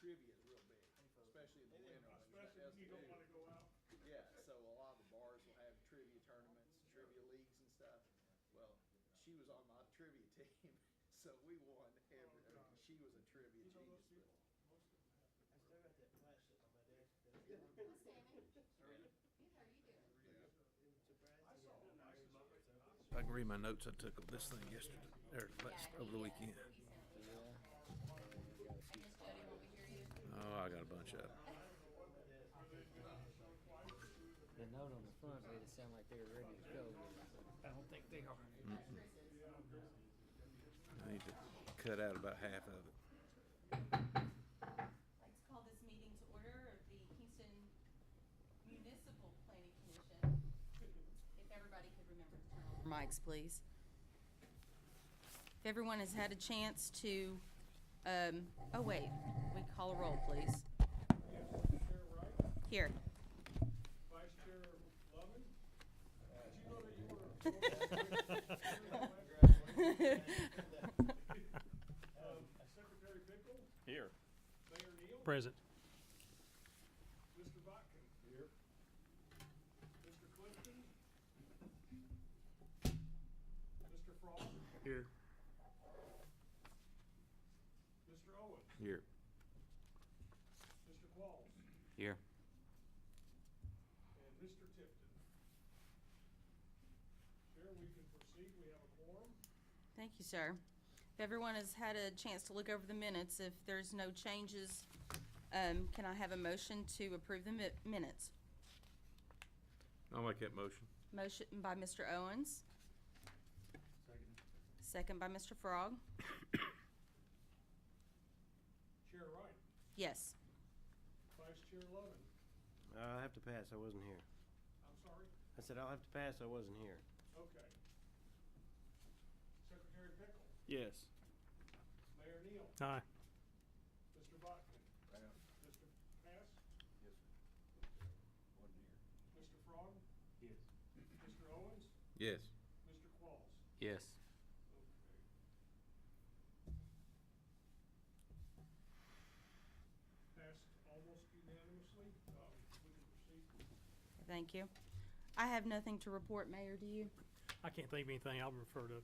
trivia is real big, especially in the winter. when there's Especially when you nothing don't else to wanna go do. out. Yeah, so a lot of the bars will have trivia tournaments, trivia leagues and stuff. Well, she was on my trivia team, so we won every, I mean, she was a trivia You know, those genius, people, but. most of them have to. I still got that flash sitting on my desk. Hi, Sammy. Good, how are you doing? Surprised I he saw hadn't them hired nice me, so. If I can read my notes I took of this thing yesterday, or over the weekend. I guess Jody will hear you. Oh, I got a bunch of them. The note on the front made it sound like they were ready to go. I don't think they are. I need to cut out about half of it. I'd like to call this meeting to order of the Kingston Municipal Planning Commission. If everybody could remember to turn on their mics, please. If everyone has had a chance to, oh wait, we call a roll, please. Chair Wright, Here. Vice Chair Lovin. Did you know that you were? Secretary Pickle, Here. Mayor Neal, Present. Mr. Botkin. Here. Mr. Clifton. Mr. Frog, Here. Mr. Owens, Here. Mr. Qualls, Here. and Mr. Tipton. Chair, we can proceed. We have a quorum. Thank you, sir. If everyone has had a chance to look over the minutes, if there's no changes, can I have a motion to approve the minutes? I'll make that motion. Motion by Mr. Owens. Second by Mr. Frog. Chair Wright, Yes. Vice Chair Lovin. I'll have to pass, I wasn't here. I'm sorry. I said I'll have to pass, I wasn't here. Okay. Secretary Pickle, Yes. Mayor Neal, Aye. Mr. Botkin. Mr. Pass, Yes, sir. Wasn't here. Mr. Frog, Yes. Mr. Owens, Yes. Mr. Qualls. Yes. Okay. Passed almost unanimously. We can proceed. Thank you. I have nothing to report, Mayor, do you? I can't think of anything. I'll refer to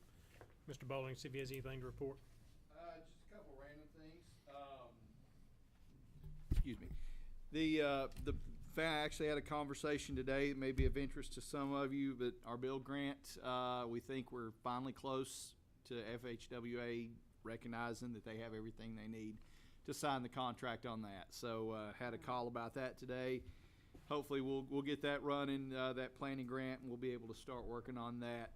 Mr. Bowling, see if he has anything to report. Just a couple random things. Excuse me. I actually had a conversation today that may be of interest to some of you, but our bill grant, we think we're finally close to FHWA recognizing that they have everything they need to sign the contract on that. So, had a call about that today. Hopefully we'll get that running, that planning grant, and we'll be able to start working on that,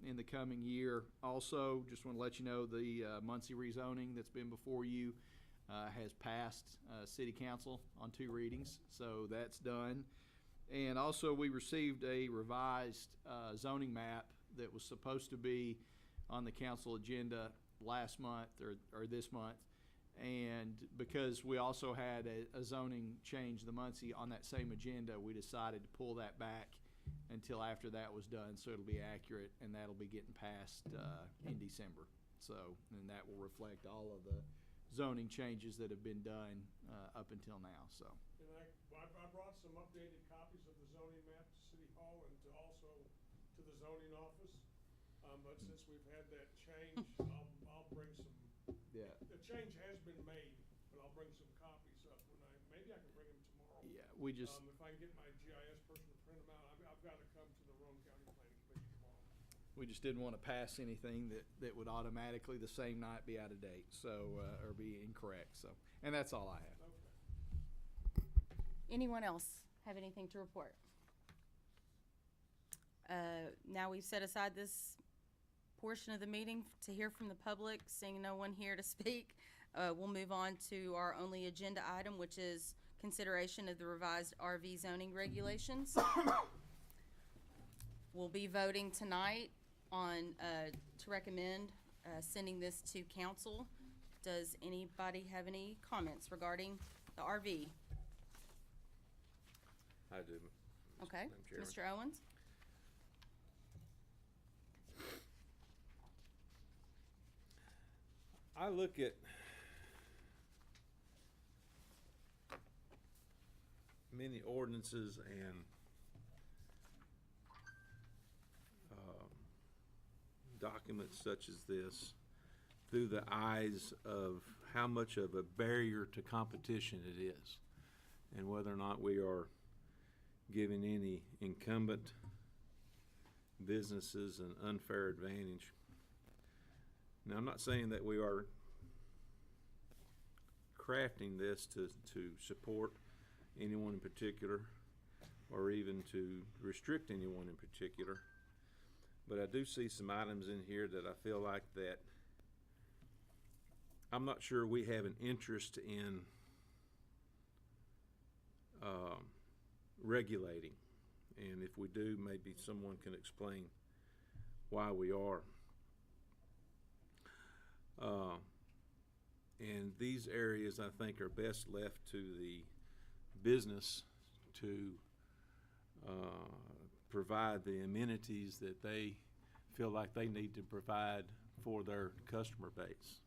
in the coming year. Also, just want to let you know the Muncie rezoning that's been before you has passed City Council on 2 readings, so that's done. And also, we received a revised zoning map that was supposed to be on the council agenda last month or this month. And because we also had a zoning change, the Muncie, on that same agenda, we decided to pull that back until after that was done, so it'll be accurate, and that'll be getting passed in December. So, and that will reflect all of the zoning changes that have been done up until now, so. And I brought some updated copies of the zoning map to City Hall and also to the zoning office. But since we've had that change, I'll bring some. Yeah. The change has been made, but I'll bring some copies up maybe I can bring them tomorrow. Yeah, we just, If I can get my GIS person to print them out, I've got to come to the Roane County Planning Commission tomorrow. we just didn't want to pass anything that would automatically the same night be out of date, so, or be incorrect, so. And that's all I have. Okay. Anyone else have anything to report? Now we've set aside this portion of the meeting to hear from the public. Seeing no one here to speak, we'll move on to our only agenda item, which is consideration of the revised RV zoning regulations. We'll be voting tonight on, to recommend sending this to council. Does anybody have any comments regarding the RV? I do. Okay, Madam Chairman. Mr. Owens? I look at many ordinances and documents such as this through the eyes of how much of a barrier to competition it is, and whether or not we are giving any incumbent businesses an unfair advantage. Now, I'm not saying that we are crafting this to support anyone in particular or even to restrict anyone in particular, but I do see some items in here that I feel like that I'm not sure we have an interest in regulating, and if we do, maybe someone can explain why we are. And these areas, I think, are best left to the business to provide the amenities that they feel like they need to provide for their customer base.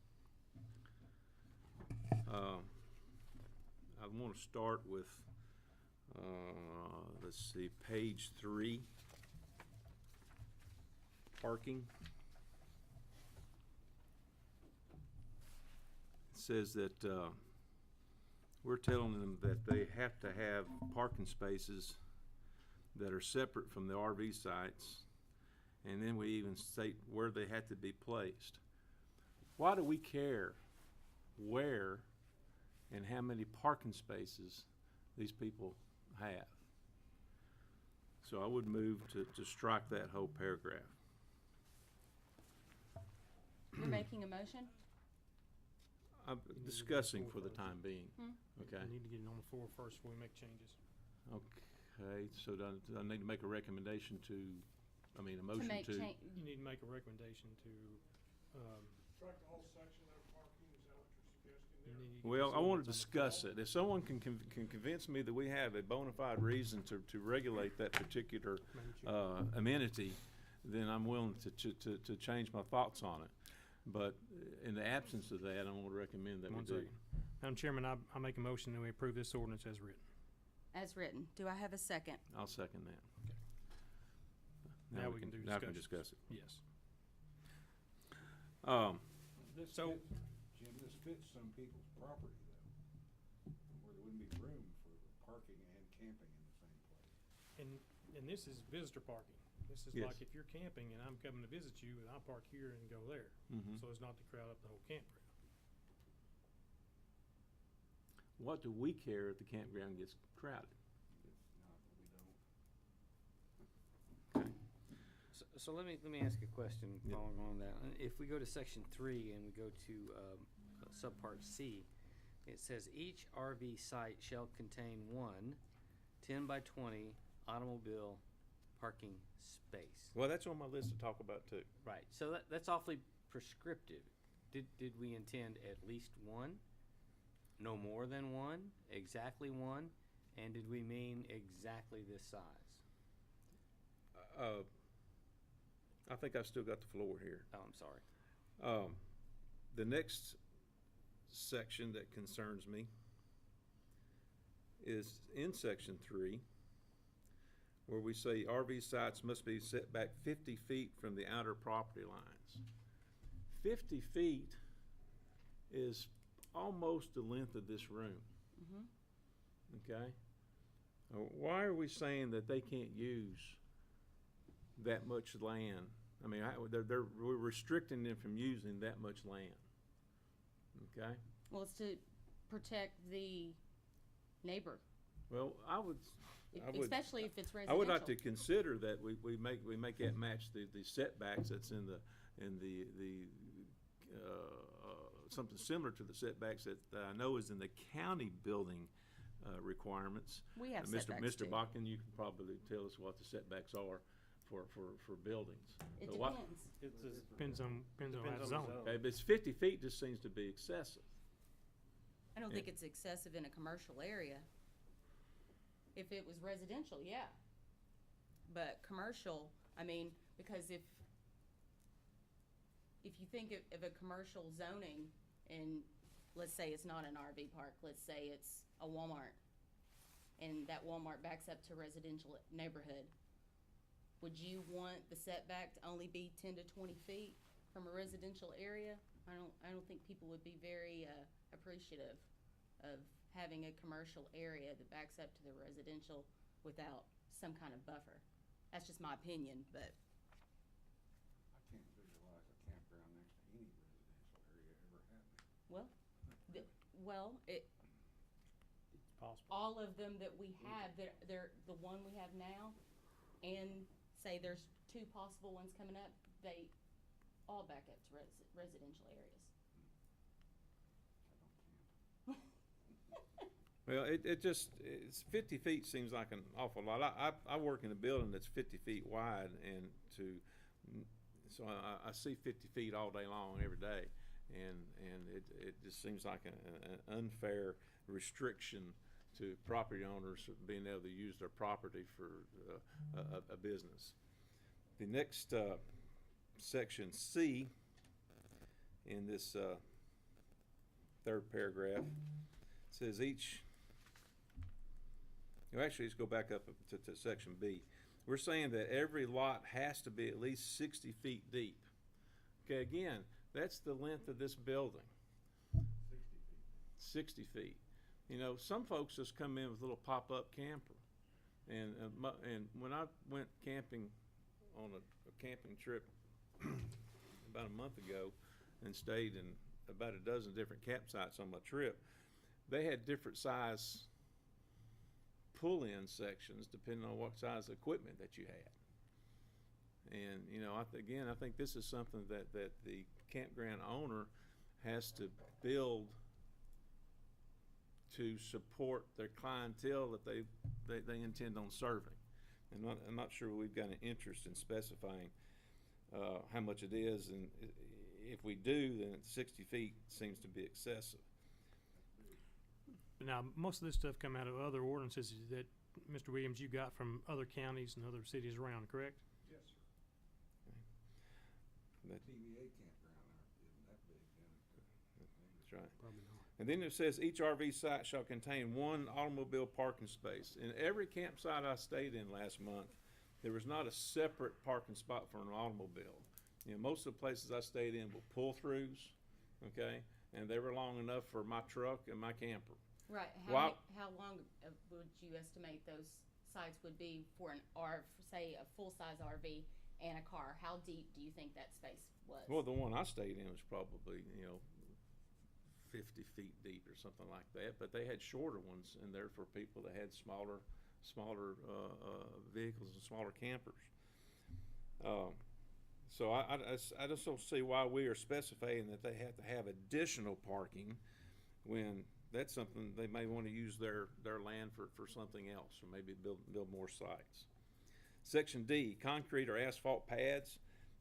I want to start with, let's see, page 3, parking. It says that we're telling them that they have to have parking spaces that are separate from the RV sites, and then we even state where they have to be placed. Why do we care where and how many parking spaces these people have? So I would move to strike that whole paragraph. You're making a motion? I'm discussing for the time being. Okay. We need to get it on the floor first before we make changes. Okay, so do I need to make a recommendation to, a motion To make to? You need to make a recommendation to, Strike the whole section of parking, is that what you're suggesting there? you need to get Well, this I want to ordinance on the discuss floor. it. If someone can convince me that we have a bona fide reason to regulate that particular amenity, then I'm willing to change my thoughts on it. But in the absence of that, I want to recommend that we One do. second. Madam Chairman, I make a motion that we approve this ordinance as written. As written. Do I have a second? I'll second that. Now we can do Now we can discussions. discuss it. Yes. This So- fits, Jim, this fits some people's property though, where there wouldn't be room for parking and camping in the same place. And this is visitor parking. This is Yes. like if you're camping and I'm coming to visit you, and I park here and go there. Mhm. So as not to crowd up the whole campground. What do we care if the campground gets crowded? Not that we don't. So let me ask a question Yeah. following on that. If we go to section 3 and we go to subpart C, it says each RV site shall contain one 10 by 20 automobile parking space. Well, that's on my list to talk about too. Right. So that's awfully prescriptive. Did we intend at least one? No more than one? Exactly one? And did we mean exactly this size? I think I've still got the floor here. Oh, I'm sorry. The next section that concerns me is in section 3, where we say RV sites must be set back 50 feet from the outer property lines. 50 feet is almost the length of this room. Okay? Why are we saying that they can't use that much land? I mean, we're restricting them from using that much land. Okay? Well, it's to protect the neighbor, Well, I would, especially if it's I residential. would like to consider that we make that match the setbacks that's in the something similar to the setbacks that I know is in the county building requirements. We have setbacks Mr. too. Bakken, you can probably tell us what the setbacks are for buildings. It But what- depends. Depends on that the zone. zone. Okay, but it's 50 feet just seems to be excessive. I don't think it's excessive in a commercial area. If it was residential, yeah. But commercial, I mean, because if you think of a commercial zoning, and let's say it's not an RV park, let's say it's a Walmart, and that Walmart backs up to residential neighborhood, would you want the setback to only be 10 to 20 feet from a residential area? I don't think people would be very appreciative of having a commercial area that backs up to the residential without some kind of buffer. That's just my opinion, but I can't visualize a campground next to any residential area ever happening. well, It's possible. all of them that we have, they're the one we have now, and say there's 2 possible ones coming up, they all back up to residential areas. I don't camp. Well, it's 50 feet seems like an awful lot. I work in a building that's 50 feet wide, and so I see 50 feet all day long, every day, and it just seems like an unfair restriction to property owners being able to use their property for a business. The next section C in this third paragraph says actually, let's go back up to section B. We're saying that every lot has to be at least 60 feet deep. Okay, again, that's the length of this building. 60 feet. You know, some folks just come in with a little pop-up camper. And when I went camping on a camping trip about a month ago and stayed in about a dozen different campsites on my trip, they had different size pull-in sections depending on what size equipment that you had. And, you know, I think this is something that the campground owner has to build to support their clientele that they intend on serving. And I'm not sure we've got an interest in specifying how much it is, and if we do, then 60 feet seems to be excessive. Now, most of this stuff come out of other ordinances that, Mr. Williams, you got from other counties and other cities around, correct? Yes, sir. TVA campground isn't that big, then. That's right. Probably not. And then it says each RV site shall contain 1 automobile parking space. In every campsite I stayed in last month, there was not a separate parking spot for an automobile. You know, most of the places I stayed in were pull-throughs, okay, and they were long enough for my truck and my camper. Right. How long would you estimate those sites would be for say a full-size RV and a car? How deep do you think that space was? Well, the one I stayed in was probably, 50 feet deep or something like that, but they had shorter ones in there for people that had smaller vehicles and smaller campers. So I just don't see why we are specifying that they have to have additional parking when that's something they may want to use their land for something else, or maybe build more sites. Section D, concrete or asphalt pads.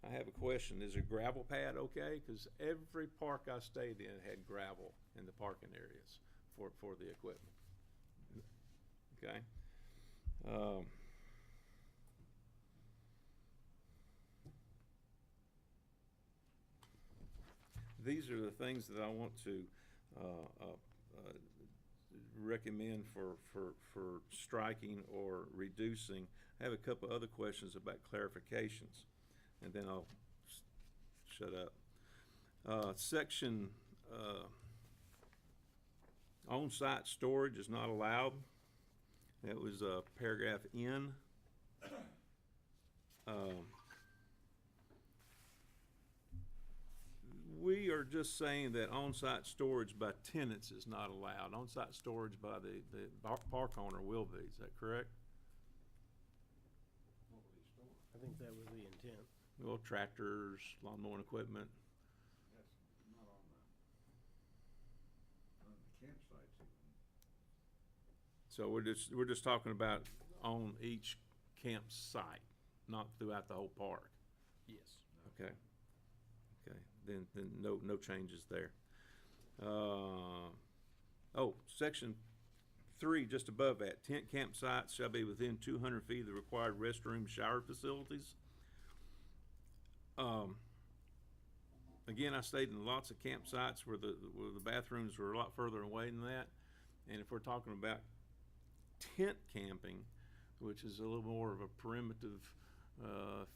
I have a question. Is a gravel pad okay? Because every park I stayed in had gravel in the parking areas for the equipment. Okay. These are the things that I want to recommend for striking or reducing. I have a couple other questions about clarifications, and then I'll shut up. Section on-site storage is not allowed. That was paragraph N. We are just saying that on-site storage by tenants is not allowed. On-site storage by the park owner will be. Is that correct? What would he store? I think that was the intent. Well, tractors, lawn mowing equipment. That's not on the campsites even. So we're just talking about on each campsite, not throughout the whole park. Yes. Okay. Okay. Then no changes there. Section 3, just above that, tent campsites shall be within 200 feet of the required restroom shower facilities. Again, I stayed in lots of campsites where the bathrooms were a lot further away than that. And if we're talking about tent camping, which is a little more of a primitive,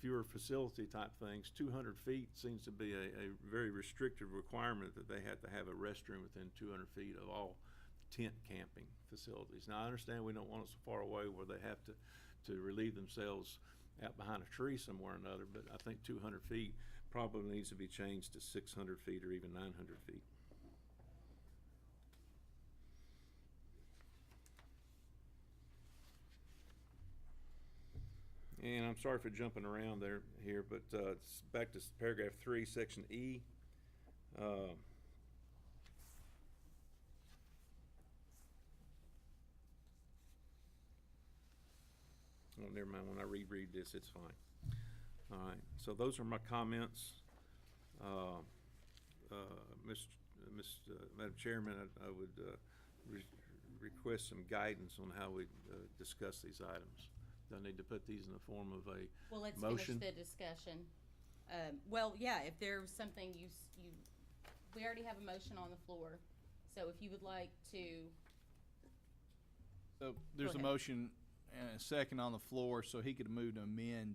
fewer facility type things, 200 feet seems to be a very restrictive requirement that they have to have a restroom within 200 feet of all tent camping facilities. Now, I understand we don't want it so far away where they have to relieve themselves out behind a tree somewhere or another, but I think 200 feet probably needs to be changed to 600 feet or even 900 feet. And I'm sorry for jumping around here, but it's back to paragraph 3, section E. Oh, never mind, when I reread this, it's fine. All right, so those are my comments. Madam Chairman, I would request some guidance on how we discuss these items. Do I need to put these in the form of a Well, let's motion? finish the discussion. Well, yeah, if there's something we already have a motion on the floor, so if you would like to, So there's a ahead. motion and a second on the floor, so he could move to amend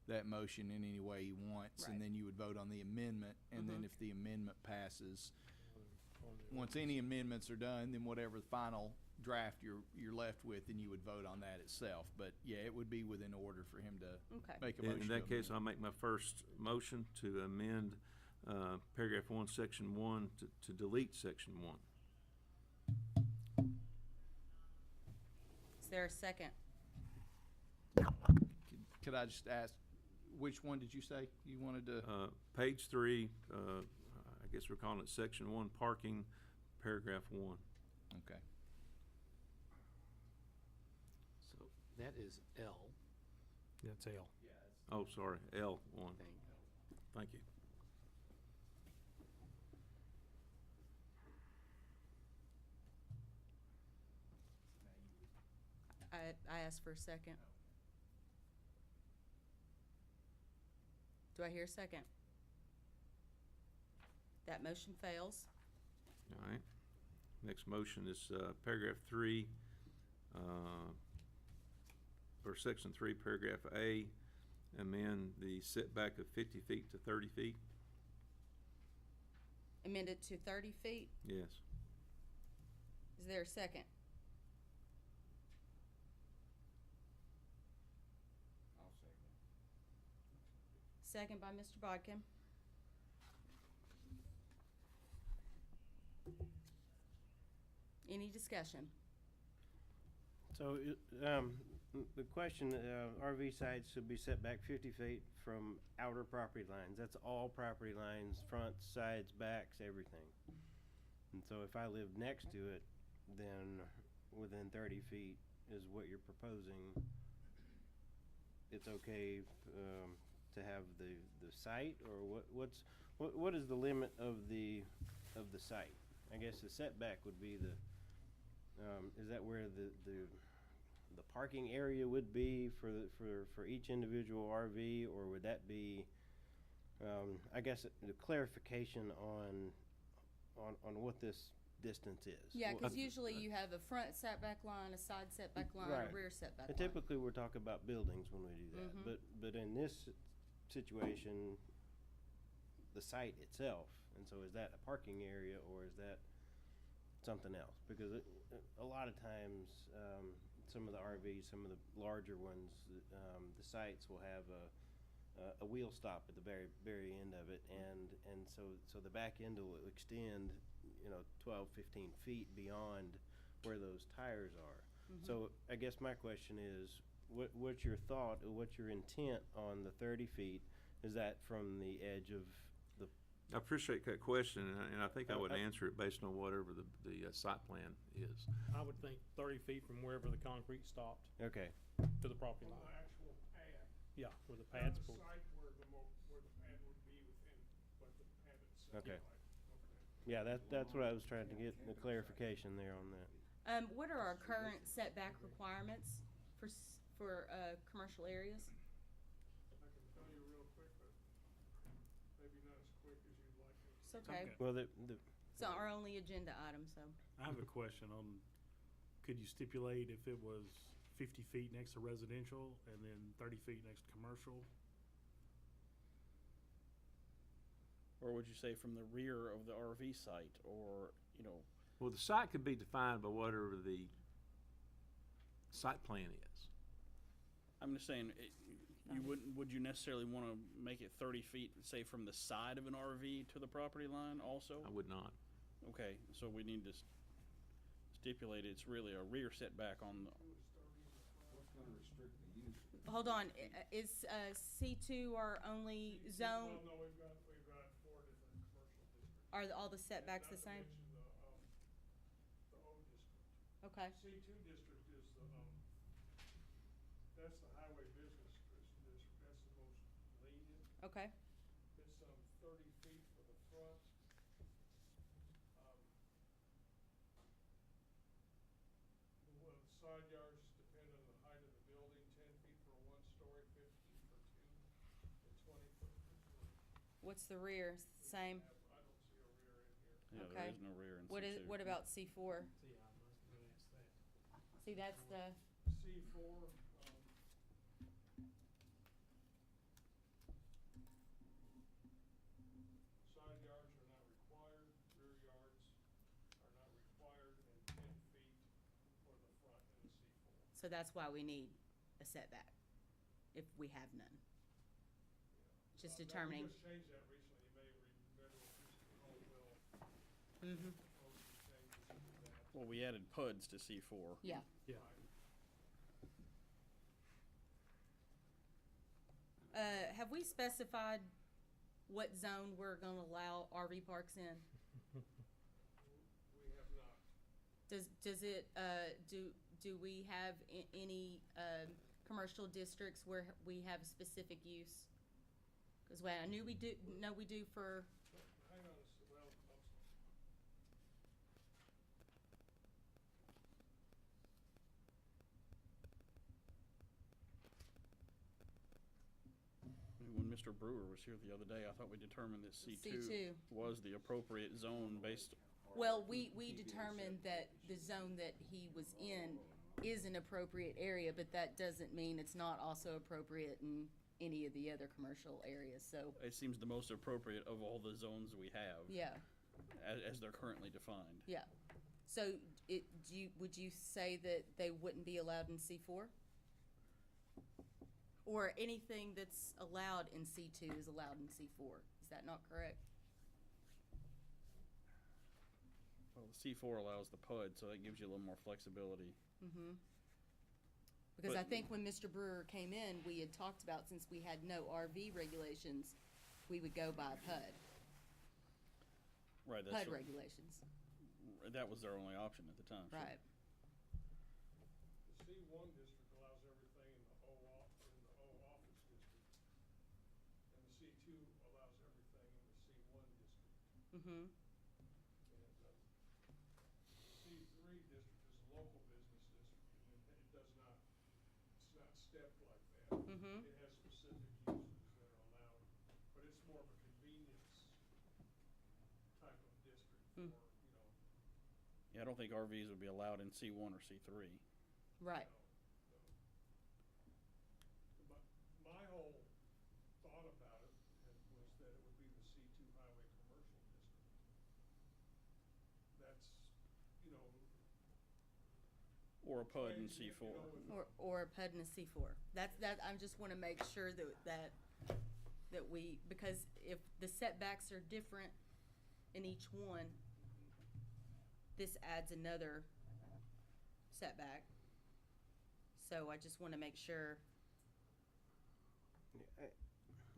that motion in any way he wants, Right. and then you would vote on the amendment, and then Mhm. if the amendment passes, once any amendments are done, then whatever the final draft you're left with, then you would vote on that itself. But yeah, it would be within order for him to okay. make a In motion. that to case, amend. I'll make my first motion to amend paragraph 1, section 1, to delete section 1. Is there a second? Could I just ask, which one did you say you wanted to? Page 3, I guess we're calling it section 1, parking, paragraph 1. Okay. So that is L, That's L. Oh, sorry, L1. thing. Thank you. I asked for a second. Do I hear a second? That motion fails. All right. Next motion is paragraph 3, or section 3, paragraph A, amend the setback of 50 feet to 30 feet. Amend it to 30 feet. Yes. Is there a second? I'll second. Second by Mr. Bodkin. Any discussion? So, the question, RV sites should be set back 50 feet from outer property lines. That's all property lines, fronts, sides, backs, everything. And so if I live next to it, then within 30 feet is what you're proposing. It's okay, to have the site, or what is the limit of the site? I guess the setback would be is that where the parking area would be for each individual RV, or would that be, I guess, the clarification on what this distance is? Yeah, because What- usually you have a front setback line, a side setback line, a Right. rear setback And line. typically, we're talking about buildings when we do that, Mhm. but in this situation, the site itself, and so is that a parking area, or is that something else? Because a lot of times, some of the RVs, some of the larger ones, the sites will have a wheel stop at the very end of it, and so the back end will extend, 12, 15 feet beyond where those tires are. Mhm. So I guess my question is, what's your thought, or what's your intent on the 30 feet? Is that from the edge of the, I appreciate that question, and I think I would answer it based on whatever the site plan is. I would think 30 feet from wherever the concrete stopped okay, to the property On the line. actual pad. Yeah, where the Not pad's the pulled. site where the pad would be within, but the pad itself. Okay. Right, yeah, that's what I was trying to get, the clarification there on that. What are our current setback requirements for commercial areas? I can tell you real quick, but maybe not as quick as you'd like me to. It's okay. Okay. Well, It's our only agenda item, so. I have a question on could you stipulate if it was 50 feet next to residential and then 30 feet next to commercial? Or would you say from the rear of the RV site, or, you know, Well, the site could be defined by whatever the site plan is. I'm just saying, would you necessarily want to make it 30 feet, say, from the side of an RV to the property line also? I would not. Okay, so we need to stipulate it's really a rear setback on the, What's gonna restrict the use? Hold on, is, C2 our only zone? Well, no, we've got 4 different commercial districts. Are all the setbacks the same? Not to mention the O district. Okay, C2 district is that's the highway business district, that's the most lenient. okay, It's 30 feet for the front. The side yards depend on the height of the building, 10 feet for a 1-story, 50 feet for 2, and 20 foot for 3. what's the rear, same? I don't see a rear in here. yeah, Okay. there is no rear in What is, C2. what about C4? Yeah, I was gonna ask that. See, that's the, C4, side yards are not required, rear yards are not required, and 10 feet for the front in the C4. so that's why we need a setback, if we have none. Just determining. We just changed that recently, you may remember the Kingston Home bill, Mm-hmm, proposed some changes to that. Well, we added PUDs to C4. yeah. Yeah. Have we specified what zone we're gonna allow RV parks in? We have not. Does it, do we have any, commercial districts where we have specific use? Cause I knew we do, we do for, Hang on a sec, well, When Mr. Brewer was here the other day, I thought we determined that C2 C2. was the appropriate zone based, well, we determined that the zone that he was in is an appropriate area, but that doesn't mean it's not also appropriate in any of the other commercial areas, so, it seems the most appropriate of all the zones we have. yeah. As they're currently defined. Yeah, so would you say that they wouldn't be allowed in C4? Or anything that's allowed in C2 is allowed in C4, is that not correct? Well, the C4 allows the PUD, so that gives you a little more flexibility. Mm-hmm. Because I But- think when Mr. Brewer came in, we had talked about, since we had no RV regulations, we would go by PUD, Right, PUD regulations, that was their only option at the time. sure. right, the C1 district allows everything in the O office district, and the C2 allows everything in the C1 district. mm-hmm, And the C3 district is a local business district, and it does not, it's not stepped like that. mm-hmm, It has specific uses that are allowed, but it's more of a convenience type of district for, Mm. Yeah, I don't think RVs would be allowed in C1 or C3. right, My whole thought about it was that it would be the C2 highway commercial district. That's, Or a PUD in Crazy, C4. or a PUD and a C4, that, I just wanna make sure that we, because if the setbacks are different in each one, this adds another setback. So I just wanna make sure,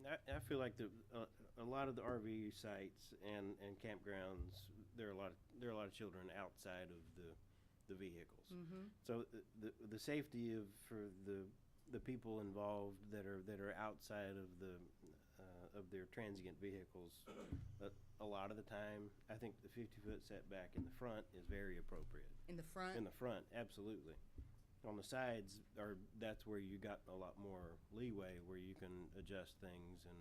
I feel like a lot of the RV sites and campgrounds, there are a lot of children outside of the vehicles. mm-hmm, So the safety for the people involved that are outside of their transient vehicles, a lot of the time, I think the 50-foot setback in the front is very appropriate. in the front. In the front, absolutely. On the sides, that's where you got a lot more leeway, where you can adjust things, and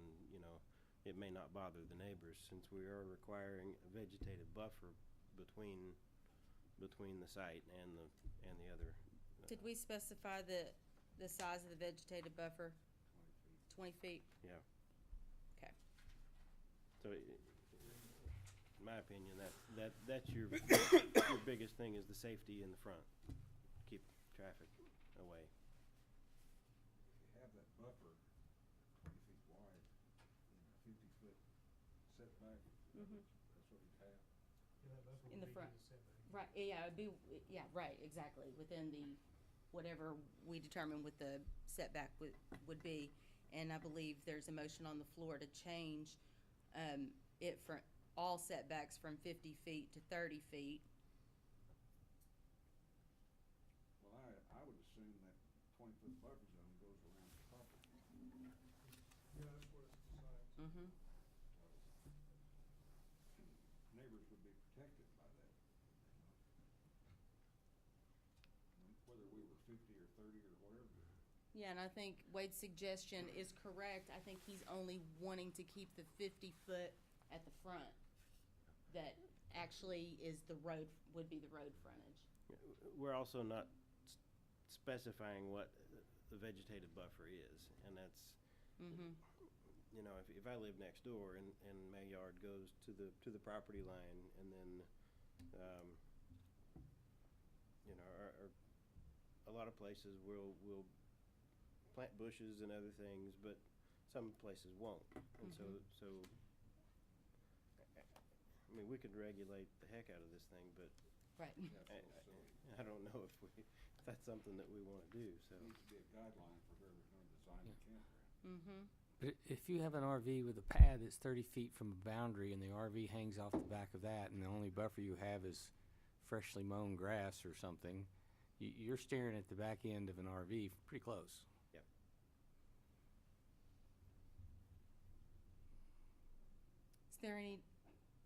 it may not bother the neighbors, since we are requiring a vegetative buffer between between the site and the other. Did we specify the size of the vegetative buffer? 20 feet? Yeah. Okay. So, in my opinion, that's your your biggest thing is the safety in the front. Keep traffic away. If you have that buffer 20 feet wide and a 50-foot setback, that's what you'd have. In the front. Right, yeah, it'd be, yeah, right, exactly, within the, whatever we determine what the setback would be. And I believe there's a motion on the floor to change, it for all setbacks from 50 feet to 30 feet. Well, I would assume that 20-foot buffer zone goes around the property. Yeah, that's what it's designed. Mm-hmm. Neighbors would be protected by that. Whether we were 50 or 30 or whatever. Yeah, and I think Wade's suggestion is correct. I think he's only wanting to keep the 50 foot at the front. That actually is would be the road frontage. We're also not specifying what the vegetative buffer is, and that's, Mm-hmm. you know, if I live next door and my yard goes to the property line, and then, you know, or a lot of places will plant bushes and other things, but some places won't, and so. I mean, we could regulate the heck out of this thing, but Right. I don't know if that's something that we want to do, so. Needs to be a guideline for whoever's going to design the campground. Mm-hmm. But if you have an RV with a pad that's 30 feet from a boundary and the RV hangs off the back of that and the only buffer you have is freshly mown grass or something, you're staring at the back end of an RV pretty close. Yep. Is there any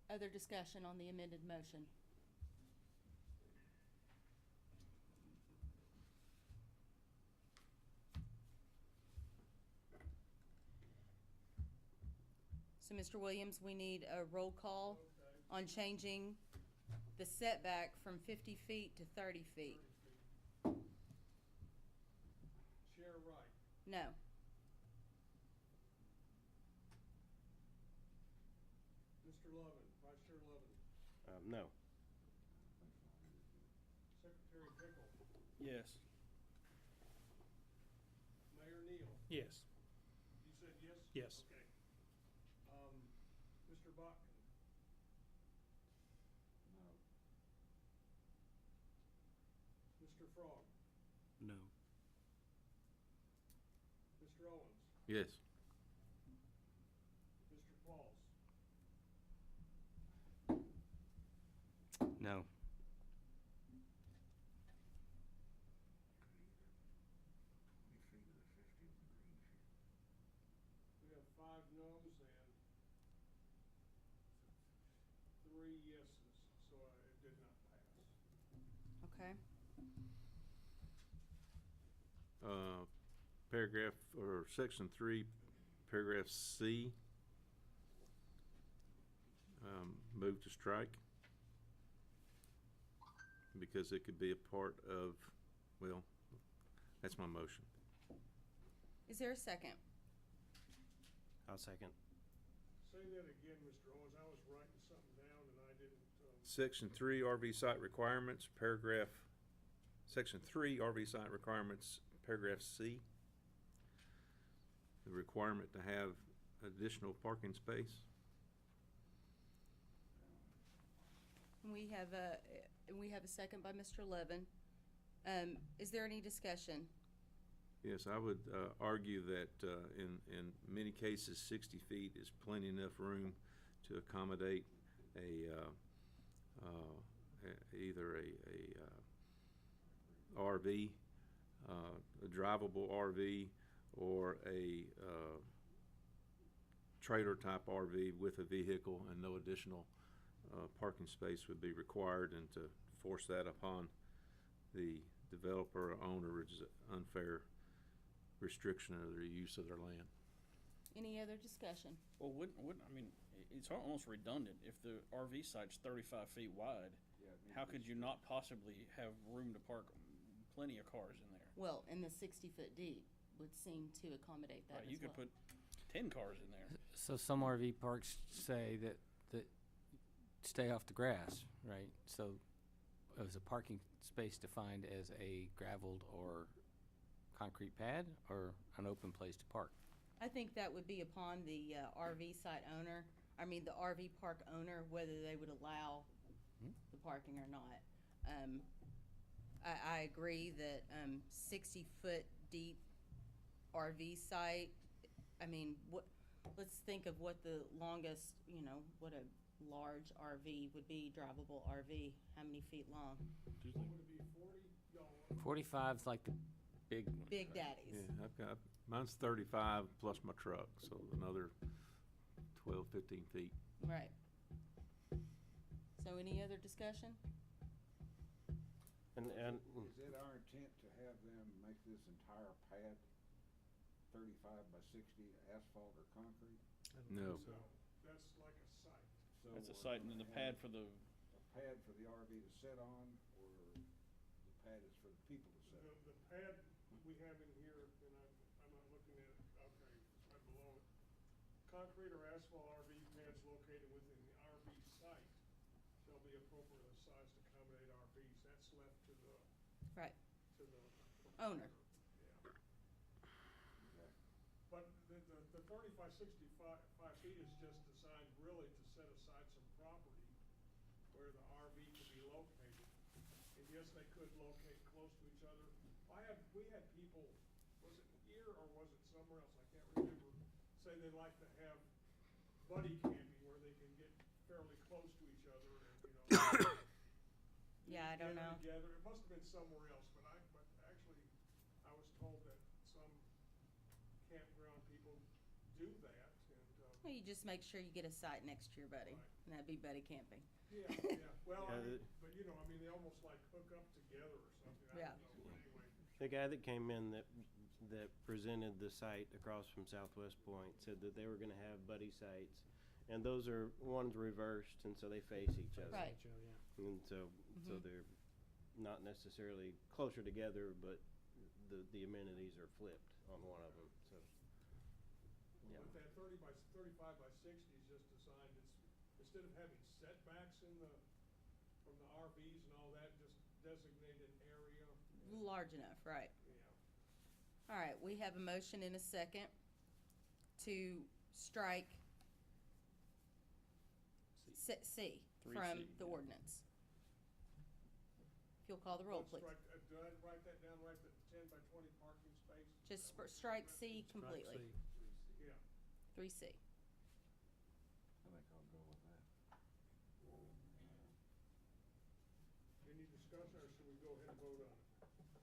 other discussion on the amended motion? So, Mr. Williams, we need a roll call on changing the setback from 50 feet to 30 feet. Chair Wright, No. Mr. Lovin, Vice Chair Lovin, No. Secretary Pickle, Yes. Mayor Neal. Yes. You said yes? Yes. Okay. Mr. Botkin, No. Mr. Frog, No. Mr. Owens, Yes. Mr. Pauls, No. we have 5 noes and 3 yeses, so it did not pass. Okay. Paragraph, or section 3, paragraph C. Move to strike. Because it could be a part of, well, that's my motion. Is there a second? I'll second. Say that again, Mr. Owens, I was writing something down and I didn't, Section 3, RV site requirements, Section 3, RV site requirements, paragraph C. The requirement to have additional parking space. We have a second by Mr. Levin. Is there any discussion? Yes, I would argue that in many cases, 60 feet is plenty enough room to accommodate either a RV, a drivable RV, or a trailer type RV with a vehicle, and no additional parking space would be required, and to force that upon the developer or owner is unfair restriction of their use of their land. Any other discussion? Well, I mean, it's almost redundant. If the RV site's 35 feet wide, Yeah, it how could you not possibly have room to park plenty of cars in there? Well, and the 60-foot deep would seem to accommodate that Right, as you could well. put 10 cars in there. So some RV parks say that stay off the grass, right? So is a parking space defined as a gravelled or concrete pad or an open place to park? I think that would be upon the RV site owner, the RV park owner, whether they would allow the parking or not. I agree that 60-foot deep RV site, let's think of what the longest, what a large RV would be, drivable RV, how many feet long? What would it be, 40? Y'all, 45's like the big one. Big daddies. Yeah, I've got, mine's 35 plus my truck, so another 12, 15 feet. Right. So any other discussion? And Is it our intent to have them make this entire pad 35 by 60 asphalt or concrete? No. no, that's like a site. So That's a we're site, and then gonna the pad have for the, a pad for the RV to sit on, or the pad is for the people to sit on? The pad we have in here, and I'm not looking at it, okay, it's right below it. Concrete or asphalt RV pads located within the RV site shall be appropriately sized to accommodate RVs. That's left to the, Right. to the. Owner. Yeah. Okay. But the 35, 65 feet is just designed really to set aside some property where the RV could be located. And yes, they could locate close to each other. We had people, was it here or was it somewhere else, I can't remember, say they like to have buddy camping where they can get fairly close to each other and, Yeah, I don't gather know. together. It must have been somewhere else, but actually, I was told that some campground people do that, and, Well, you just make sure you get a site next to your buddy, Right. and that'd be buddy camping. yeah, well, Yeah, but they almost like hook up together or something, I Yeah. don't know, anyway. the guy that came in that presented the site across from Southwest Point said that they were gonna have buddy sites. And those are, one's reversed, and so they face each other. Right. And so they're not necessarily closer together, but the amenities are flipped on one of them, so. Yeah. But that 35 by 60 is just designed, instead of having setbacks from the RVs and all that, just designate an area. Large enough, right. Yeah. All right, we have a motion in a second to strike C from 3C, the yeah. ordinance. If you'll call the roll, please. Do I write that down, right, the 10 by 20 parking space? Just strike C completely. Yeah. 3C. I think I'll go with that. Any discussion, or should we go ahead and vote on it?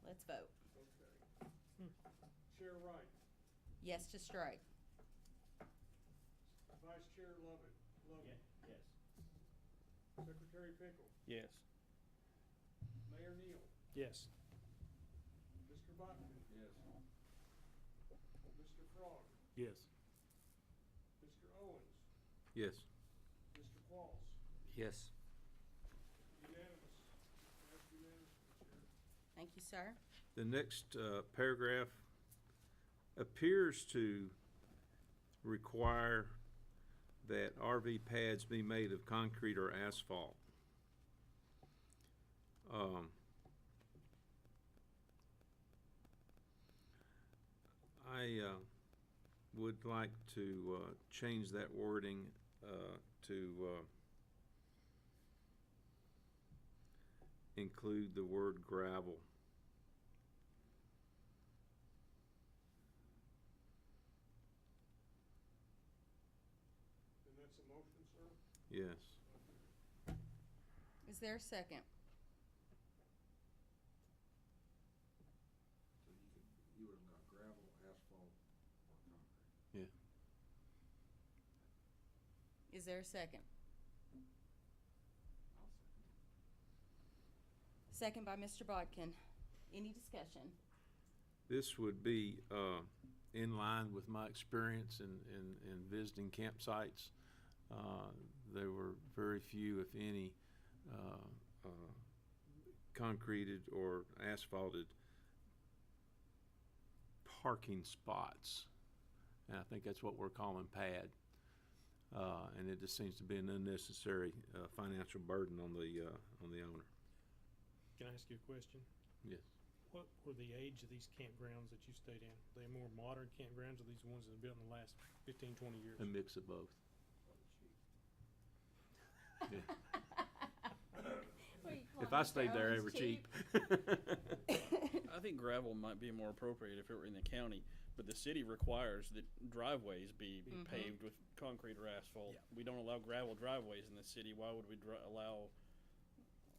Let's vote. Okay. Chair Wright, Yes to strike. Vice Chair Lovett. Yes. Secretary Pickle, yes. Mayor Neal, Yes. Mr. Botkin, Yes. Mr. Frog, Yes. Mr. Owens, Yes. Mr. Qualls. Yes. Unanimous. That's unanimous, Mr. Chair. Thank you, sir. The next paragraph appears to require that RV pads be made of concrete or asphalt. I would like to change that wording to include the word gravel. And that's a motion, sir? Yes. Is there a second? So you would have got gravel, asphalt, or concrete. Yeah. Is there a second? I'll second it. Second by Mr. Bodkin. Any discussion? This would be in line with my experience in visiting campsites. There were very few, if any, concreted or asphalted parking spots. And I think that's what we're calling pad. And it just seems to be an unnecessary financial burden on the owner. Can I ask you a question? Yes. What were the age of these campgrounds that you stayed in? Are they more modern campgrounds or these ones that have been built in the last 15, 20 years? A mix of both. Yeah. What are you If calling I Mr. stayed there, they Owens were cheap. I think gravel might be more appropriate if it were in the county, but the city requires that driveways be paved with concrete or asphalt. Yeah. We don't allow gravel driveways in the city. Why would we allow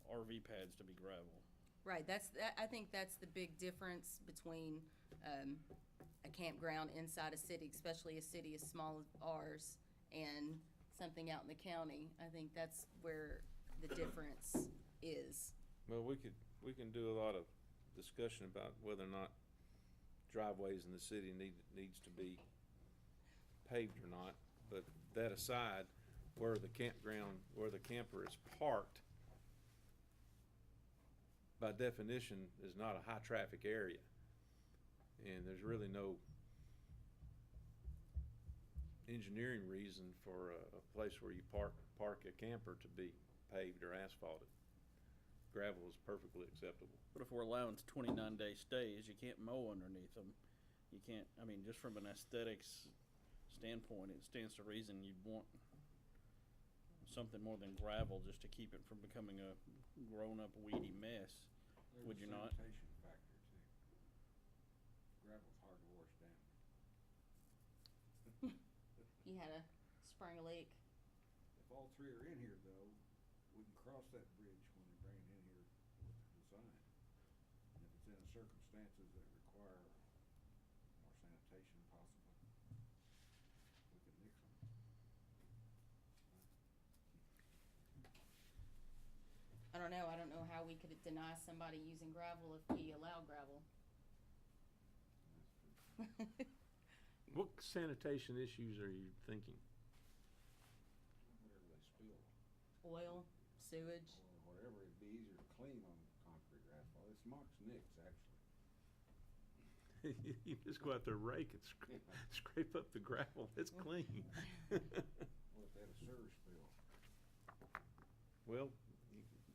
RV pads to be gravel? Right, I think that's the big difference between, a campground inside a city, especially a city as small as ours, and something out in the county. I think that's where the difference is. Well, we can do a lot of discussion about whether or not driveways in the city needs to be paved or not. But that aside, where the camper is parked, by definition, is not a high-traffic area. And there's really no engineering reason for a place where you park a camper to be paved or asphalted. Gravel is perfectly acceptable. But if we're allowing 29-day stays, you can't mow underneath them. You can't, I mean, just from an aesthetics standpoint, it stands to reason you'd want something more than gravel just to keep it from becoming a grown-up weedy mess. Would you not? There's a sanitation factor too. Gravel's hard to wash down. You had a spring leak. If all three are in here though, we can cross that bridge when they bring it in here with the sign. And if it's in circumstances that require more sanitation possibly, we can mix them. I don't know. I don't know how we could deny somebody using gravel if we allow gravel. What sanitation issues are you thinking? Whatever they spill, Oil, sewage. or whatever, it'd be easier to clean on concrete or asphalt. It's Mox Nicks actually. You just go out there, rake and scrape up the gravel. It's clean. What if they had a sewer spill? Well,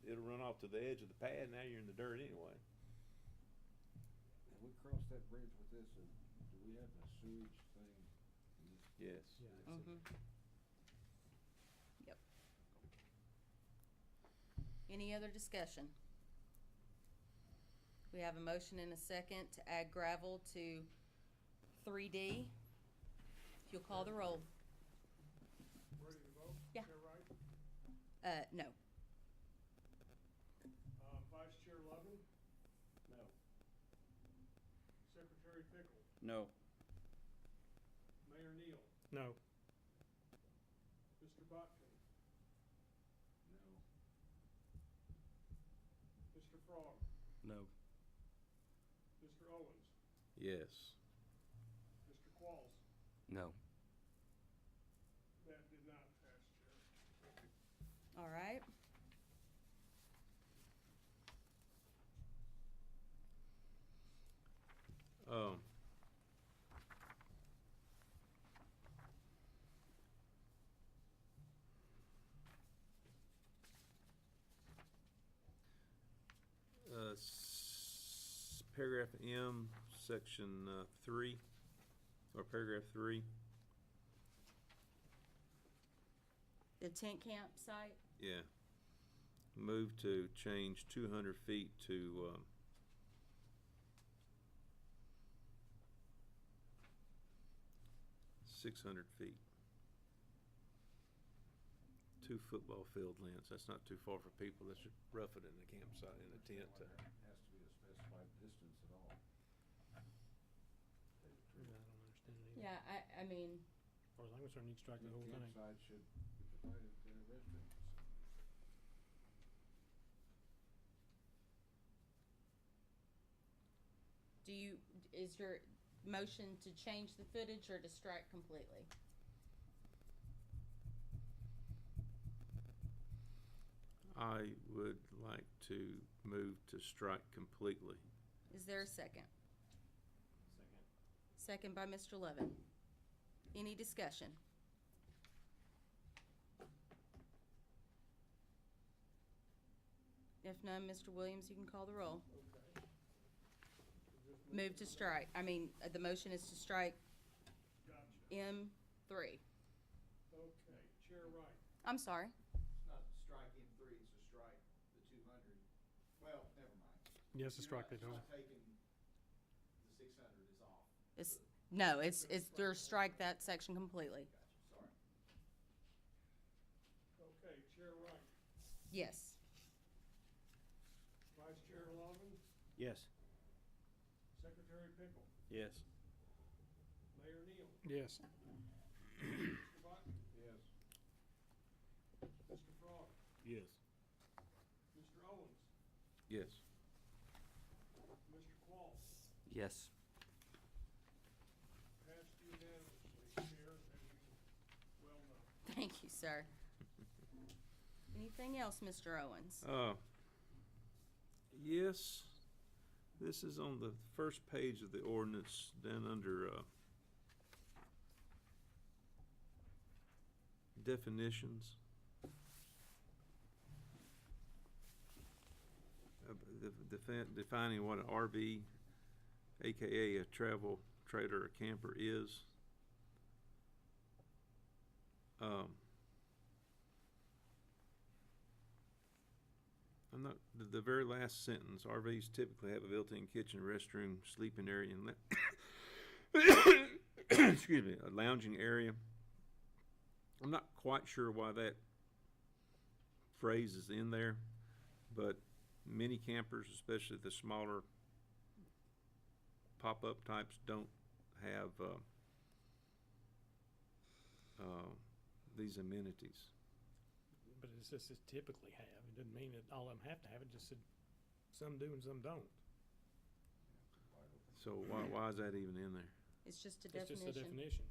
it'll run off to the edge of the pad. Now you're in the dirt anyway. Have we crossed that bridge with this, and do we have the sewage thing? Yes. Yep. Any other discussion? We have a motion and a second to add gravel to 3D. If you'll call the roll. Ready to vote? Yeah. Chair Wright? No. Vice Chair Lovin? No. Secretary Pickle? No. Mayor Neal? No. Mr. Botkin? No. Mr. Frog? No. Mr. Owens? Yes. Mr. Qualls? No. That did not pass, Chair. All right. Paragraph M, section 3, or paragraph 3. The tent campsite. Yeah. Move to change 200 feet to 600 feet. 2 football field lengths. That's not too far for people. That's just rough it in a campsite, in a tent. There has to be a specified distance at all. I don't understand it either. Yeah, I mean, As far as I'm concerned, you can strike the whole thing. Campsite should be provided to residents. is your motion to change the footage or to strike completely? I would like to move to strike completely. Is there a second? Second. Second by Mr. Levin. Any discussion? If none, Mr. Williams, you can call the roll. Move to strike, the motion is to strike Gotcha. M3. Okay, Chair Wright. I'm sorry. It's not to strike M3, it's to strike the 200. Well, never mind. Yes, to strike that It's over. not taking the 600 is off. It's to strike that section completely. Gotcha, sorry. Okay, Chair Wright. Yes. Vice Chair Lovin. Yes. Secretary Pickle. Yes. Mayor Neal. Yes. Mr. Button. Yes. Mr. Frog. Yes. Mr. Owens. Yes. Mr. Qualls. Yes. Passed unanimously, Chair, as you well know. Thank you, sir. Anything else, Mr. Owens? Yes, this is on the first page of the ordinance, then under, definitions. Defining what an RV, AKA a travel trailer or camper is. I'm not, the very last sentence, RVs typically have a built-in kitchen, restroom, sleeping area, and excuse me, a lounging area. I'm not quite sure why that phrase is in there, but many campers, especially the smaller pop-up types, don't have these amenities. But it says typically have. It doesn't mean that all of them have to have it. Just said some do and some don't. So why is that even in there? It's just a It's just a definition. definition.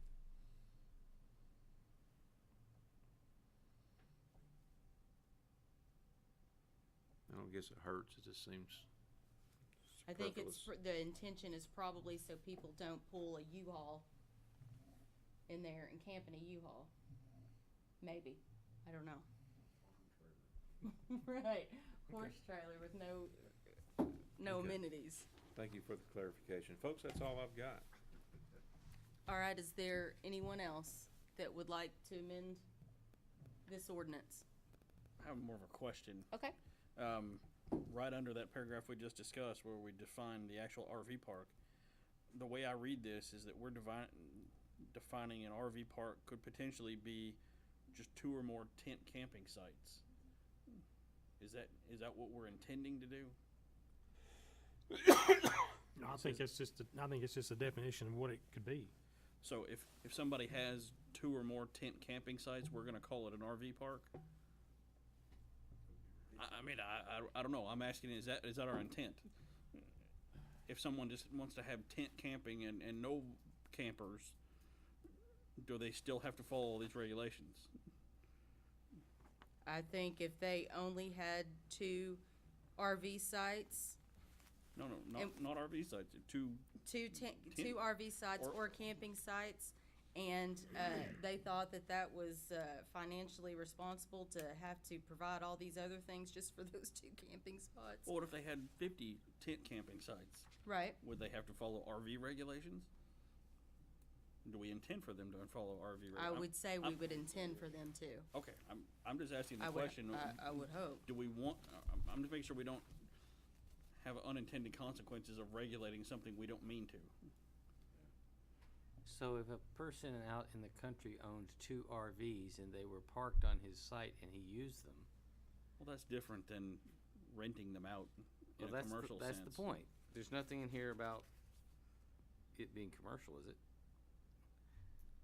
I don't guess it hurts. It just seems I think it's, superfluous. the intention is probably so people don't pull a U-Haul in there and camp in a U-Haul. Maybe. I don't know. Right. Horse trailer with no Okay. amenities. Thank you for the clarification. Folks, that's all I've got. All right, is there anyone else that would like to amend this ordinance? I have more of a question. Okay. Right under that paragraph we just discussed where we define the actual RV park, the way I read this is that we're defining an RV park could potentially be just 2 or more tent camping sites. Is that what we're intending to do? No, I think it's just a definition of what it could be. So if somebody has 2 or more tent camping sites, we're gonna call it an RV park? I don't know. I'm asking, is that our intent? If someone just wants to have tent camping and no campers, do they still have to follow all these regulations? I think if they only had 2 RV sites, No, And- not RV sites. Two two RV sites Or- or camping sites, and they thought that was financially responsible to have to provide all these other things just for those 2 camping spots. Well, what if they had 50 tent camping sites? Right. Would they have to follow RV regulations? Do we intend for them to follow RV regulations? I would say we would intend for them to. Okay, I'm just asking the I would, question. I would hope. Do we want? I'm just making sure we don't have unintended consequences of regulating something we don't mean to. So if a person out in the country owned 2 RVs and they were parked on his site and he used them, Well, that's different than renting them out in well, a commercial sense. that's the point. There's nothing in here about it being commercial, is it?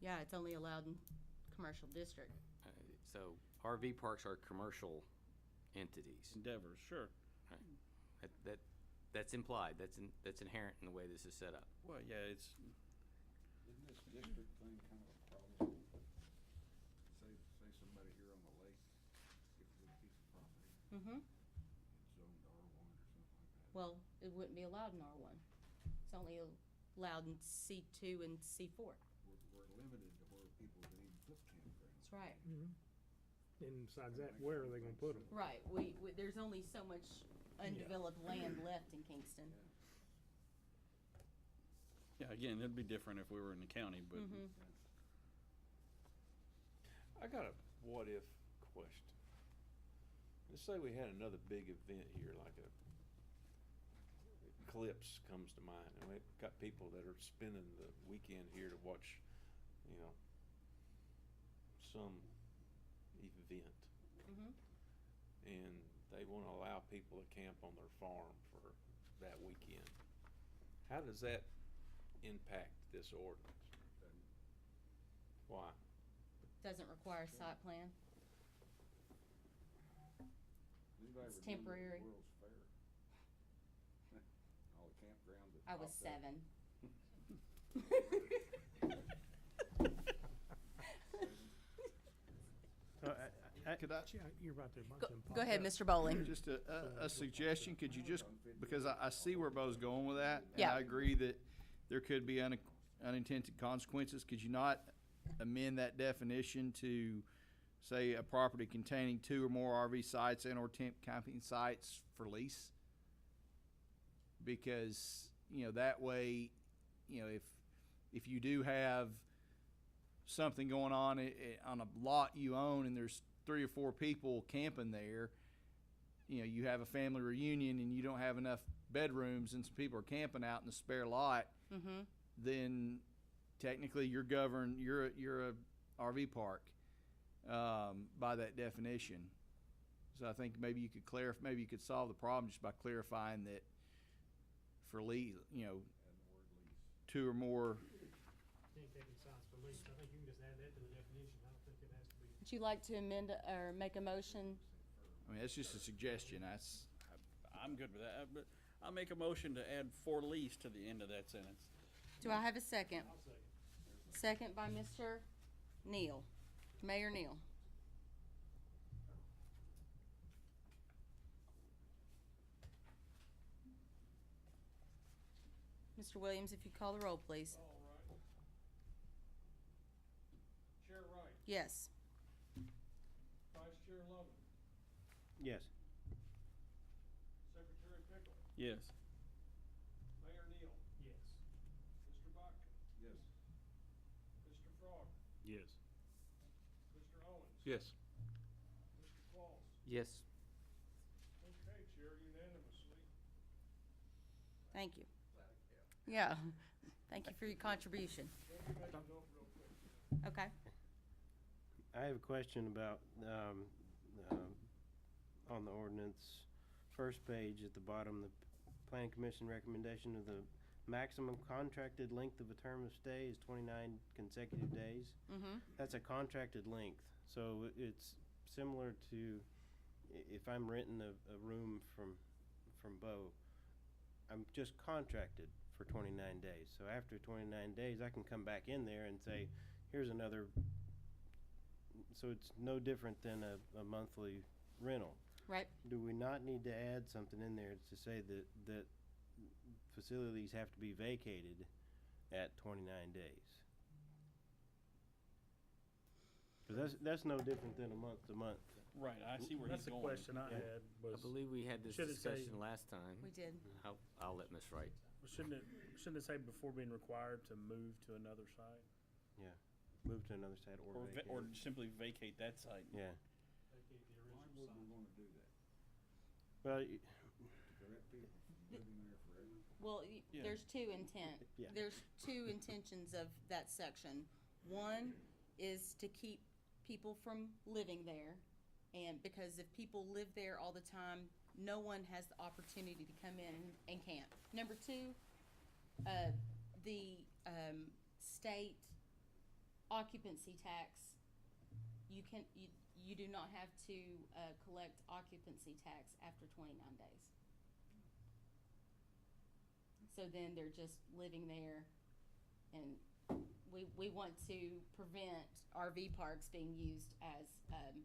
Yeah, it's only allowed in commercial district. So RV parks are commercial entities. Endeavors, sure. That's implied. That's inherent in the way this is set up. Well, yeah, it's Isn't this district thing kind of a problem? Say somebody here on the lake gets a good piece of property, Mm-hmm. it's zoned R1 or Well, it wouldn't be allowed in R1. It's only allowed in C2 and C4. We're limited to where people can even put campgrounds. That's right. And besides that, where are they gonna put them? Right, there's only so much undeveloped land left in Kingston. Yeah, again, it'd be different if we were in the county, but Mm-hmm. I got a what-if question. Let's say we had another big event here, like a eclipse comes to mind, and we've got people that are spending the weekend here to watch, you know, some event. Mm-hmm. And they wanna allow people to camp on their farm for that weekend. How does that impact this ordinance? Why? Doesn't require a site plan. Anybody It's remember the temporary. World's Fair? All the campgrounds that I was popped up. 7. Could I, You're right there. Go ahead, Mr. Bowling. just a suggestion, could you just, because I see where Bo's going with that. Yeah. And I agree that there could be unintended consequences. Could you not amend that definition to say a property containing 2 or more RV sites and or tent camping sites for lease? Because, that way, if you do have something going on on a lot you own and there's 3 or 4 people camping there, you have a family reunion and you don't have enough bedrooms and some people are camping out in the spare lot, Mm-hmm. then technically you're governed, you're a RV park by that definition. So I think maybe you could solve the problem just by clarifying that for lease, And the word lease. 2 or more. Can't take any sites for lease. I think you can just add that to the definition. I don't think it has to be. Would you like to amend or make a motion? I mean, that's just a suggestion. I'm good with that. But I'll make a motion to add for lease to the end of that sentence. Do I have a second? I'll second. Second by Mr. Neal, Mayor Neal. Mr. Williams, if you call the roll, please. All right. Chair Wright, Yes. Vice Chair Lovin, Yes. Secretary Pickle, Yes. Mayor Neal, Yes. Mr. Botkin, Yes. Mr. Frog, Yes. Mr. Owens. Yes. Mr. Claus. Yes. Okay, Chair, unanimously. Thank you. Yeah, thank you for your contribution. Let me make a note real quick. Okay. I have a question about, on the ordinance, first page at the bottom, the planning commission recommendation of the maximum contracted length of a term of stay is 29 consecutive days. Mm-hmm. That's a contracted length, so it's similar to if I'm renting a room from Bo, I'm just contracted for 29 days. So after 29 days, I can come back in there and say, here's another. So it's no different than a monthly rental. Right. Do we not need to add something in there to say that facilities have to be vacated at 29 days? Because that's no different than a month to month. Right, I see where he's That's the going. question I had I was, believe we had this Should it say- discussion last time. We did. I'll let Ms. Wright. shouldn't it say before being required to move to another site? Yeah, move to another site or vacate. Or simply vacate that site. Yeah. Vacate the Why original would we site. wanna do that? Well, To prevent people from living there forever? Well, Yeah. there's 2 intent. Yeah. There's 2 intentions of that section. One is to keep people from living there, and because if people live there all the time, no one has the opportunity to come in and camp. Number 2, the state occupancy tax, you do not have to collect occupancy tax after 29 days. So then they're just living there, and we want to prevent RV parks being used as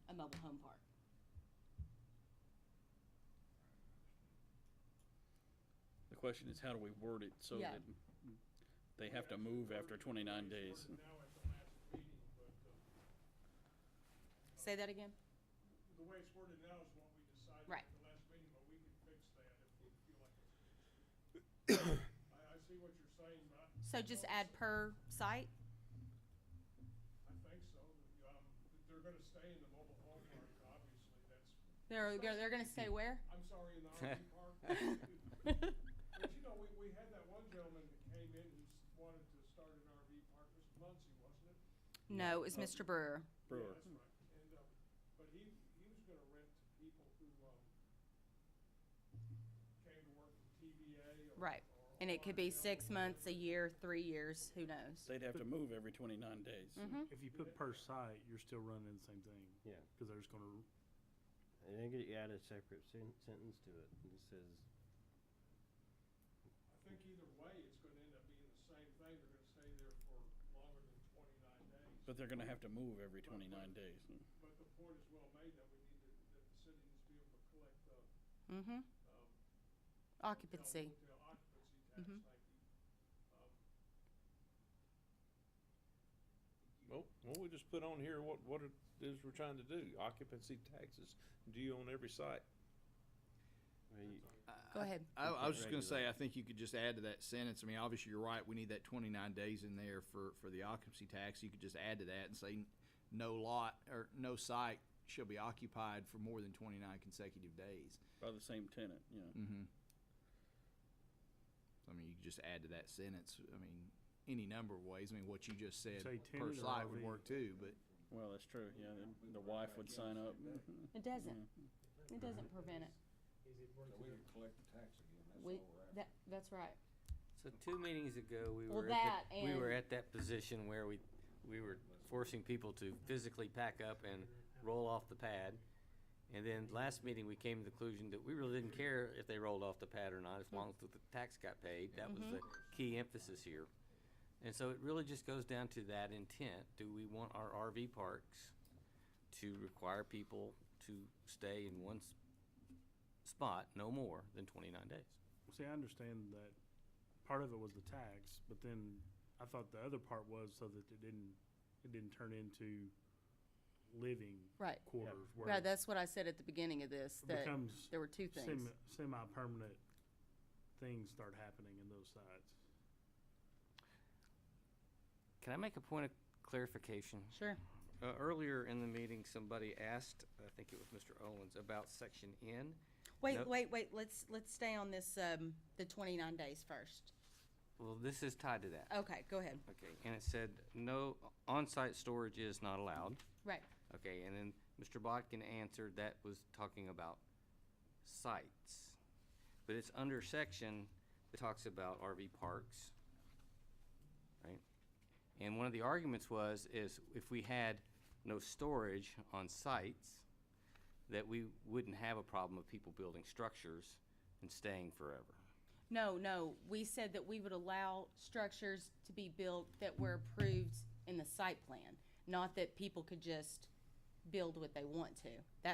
a mobile home park. question is how do we word it so Yeah. that they have to move after 29 days? Now at the last meeting, but, Say that again? the way it's worded now is what we decided Right. at the last meeting, but we can fix that if we feel like it's. I see what you're saying, but. So just add per site? I think so. They're gonna stay in the mobile home park, obviously, that's, They're gonna stay where? I'm sorry, in the RV park. But you know, we had that one gentleman that came in who wanted to start an RV park, Mr. Muncy, wasn't it? No, it was Mr. Brewer. Brewer. Yeah, that's right. And, but he was gonna rent to people who, came to work for TVA or. Right. or And it could be RDL 6 or months, a whatever. year, 3 years, who knows? They'd have to move every 29 days. Mm-hmm. If you put per site, you're still running the same thing. Yeah. Cause they're just gonna, And then you add a separate sentence to it. It says, I think either way, it's gonna end up being the same thing. They're gonna stay there for longer than 29 days. But they're gonna have to move every 29 days. But the point is well made that we need to, that the city needs to be able to collect the, Mm-hmm. Occupancy. hotel occupancy tax, Mhm. thank you. Well, we just put on here what it is we're trying to do. Occupancy taxes due on every site. well, you, Go ahead. I was just gonna say, Regulate. I think you could just add to that sentence. I mean, obviously, you're right. We need that 29 days in there for the occupancy tax. You could just add to that and say, no lot or no site shall be occupied for more than 29 consecutive days. By the same tenant, you know. Mm-hmm. I mean, you could just add to that sentence. I mean, any number of ways. I mean, what you just said Say per tenant or site would RV. work too, but. Well, that's true, yeah, the wife would sign up. It doesn't. It doesn't prevent it. So we can collect the tax again, that's all We, we're after. that's right. So 2 meetings ago, we Well, were at that we were and- at that position where we were forcing people to physically pack up and roll off the pad. And then last meeting, we came to the conclusion that we really didn't care if they rolled off the pad or not, as long as the tax got paid. That was the key emphasis here. And so it really just goes down to that intent. Do we want our RV parks to require people to stay in one spot no more than 29 days? see, I understand that part of it was the tax, but then I thought the other part was so that it didn't turn into living Right. quarters where Right, that's what I said at the beginning of this, it that becomes there were two things. semi-permanent things start happening in those sites. Can I make a point of clarification? Sure. Earlier in the meeting, somebody asked, I think it was Mr. Owens, about section N. Wait, Nope. wait, let's stay on this, the 29 days first. Well, this is tied to that. Okay, go ahead. Okay, and it said, no, on-site storage is not allowed. Right. Okay, and then Mr. Botkin answered that was talking about sites. But it's under section that talks about RV parks, right? And one of the arguments is if we had no storage on sites, that we wouldn't have a problem of people building structures and staying forever. No, we said that we would allow structures to be built that were approved in the site plan, not that people could just build what they want to.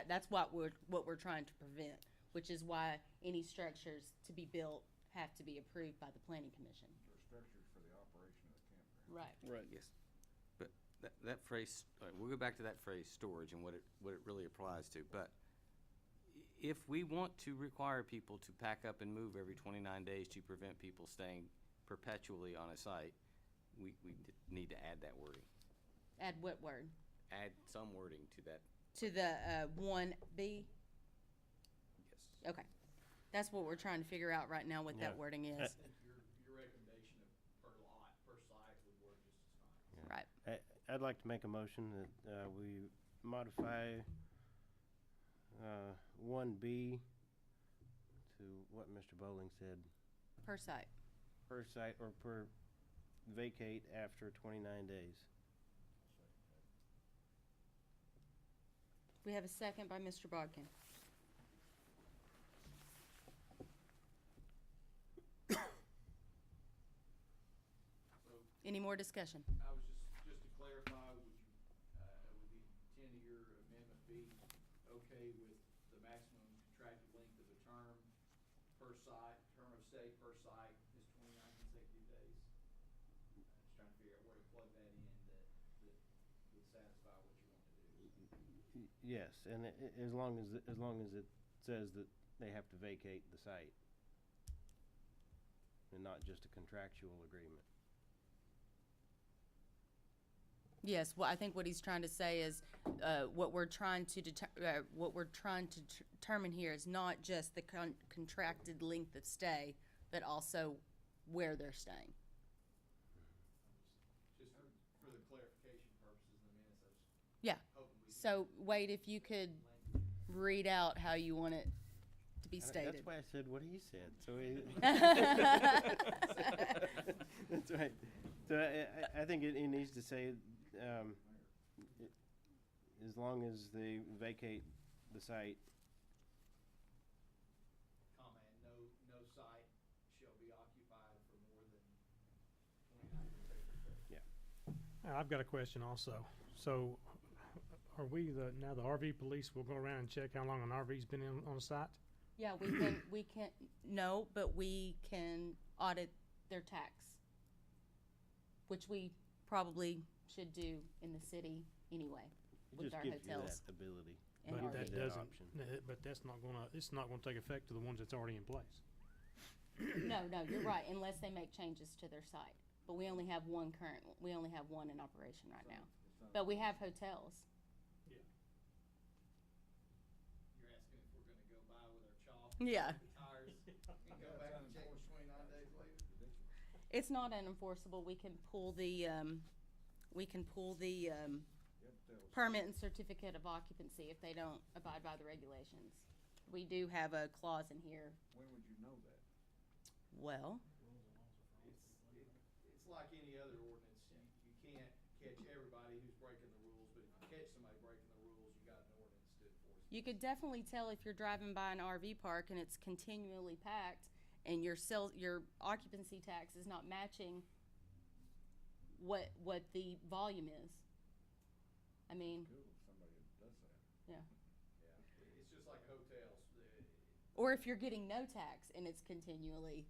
That's what we're trying to prevent, which is why any structures to be built have to be approved by the planning commission. Or structures for the operation of the campground. Right. Right. Yes, but that phrase, we'll go back to that phrase, storage, and what it really applies to. But if we want to require people to pack up and move every 29 days to prevent people staying perpetually on a site, we need to add that wording. Add what word? Add some wording to that, To the 1B? yes. Okay. That's what we're trying to figure out right now, what that Yeah. wording is. Your recommendation of per lot, per site would work just as fine. Right. I'd like to make a motion that we modify 1B to what Mr. Bowling said, Per site. per site or per vacate after 29 days. We have a second by Mr. Bodkin. Any more discussion? I was just to clarify, would the intent of your amendment be okay with the maximum contracted length of the term per site, term of stay per site is 29 consecutive days. Just trying to figure out where to plug that in that would satisfy what you want to do. Yes, and as long as it says that they have to vacate the site and not just a contractual agreement. Yes, well, I think what he's trying to say is, what we're trying to determine here is not just the contracted length of stay, but also where they're staying. Just for the clarification purposes in the minutes, I was Yeah. hoping we could. So, Wade, if you could read out how you want it to be stated. That's why I said what he said. So that's right. So I think it needs to say, as long as they vacate the site. Comma, and no site shall be occupied for more than 29 consecutive days. Yeah. I've got a question also. So, are we now the RV police will go around and check how long an RV's been on site? Yeah, we can, no, but we can audit their tax, which we probably should do in the city anyway, It with just our gives you hotels. that ability. and But RV. that that doesn't, option. but that's not gonna, it's not gonna take effect to the ones that's already in place. No, you're right, unless they make changes to their site. But we only have one in operation right now. But we have hotels. You're asking if we're gonna go by with our chalk. Yeah. The tires and go back and check 29 days later. It's not unenforceable. We can pull the permit and certificate of occupancy if they don't abide by the regulations. We do have a clause in here. When would you know that? Well, It's like any other ordinance. You can't catch everybody who's breaking the rules, but if you catch somebody breaking the rules, you got an ordinance to enforce it. you could definitely tell if you're driving by an RV park and it's continually packed and your occupancy tax is not matching what the volume is. I mean, Google somebody that does that. yeah. Yeah, it's just like hotels. Or if you're getting no tax and it's continually,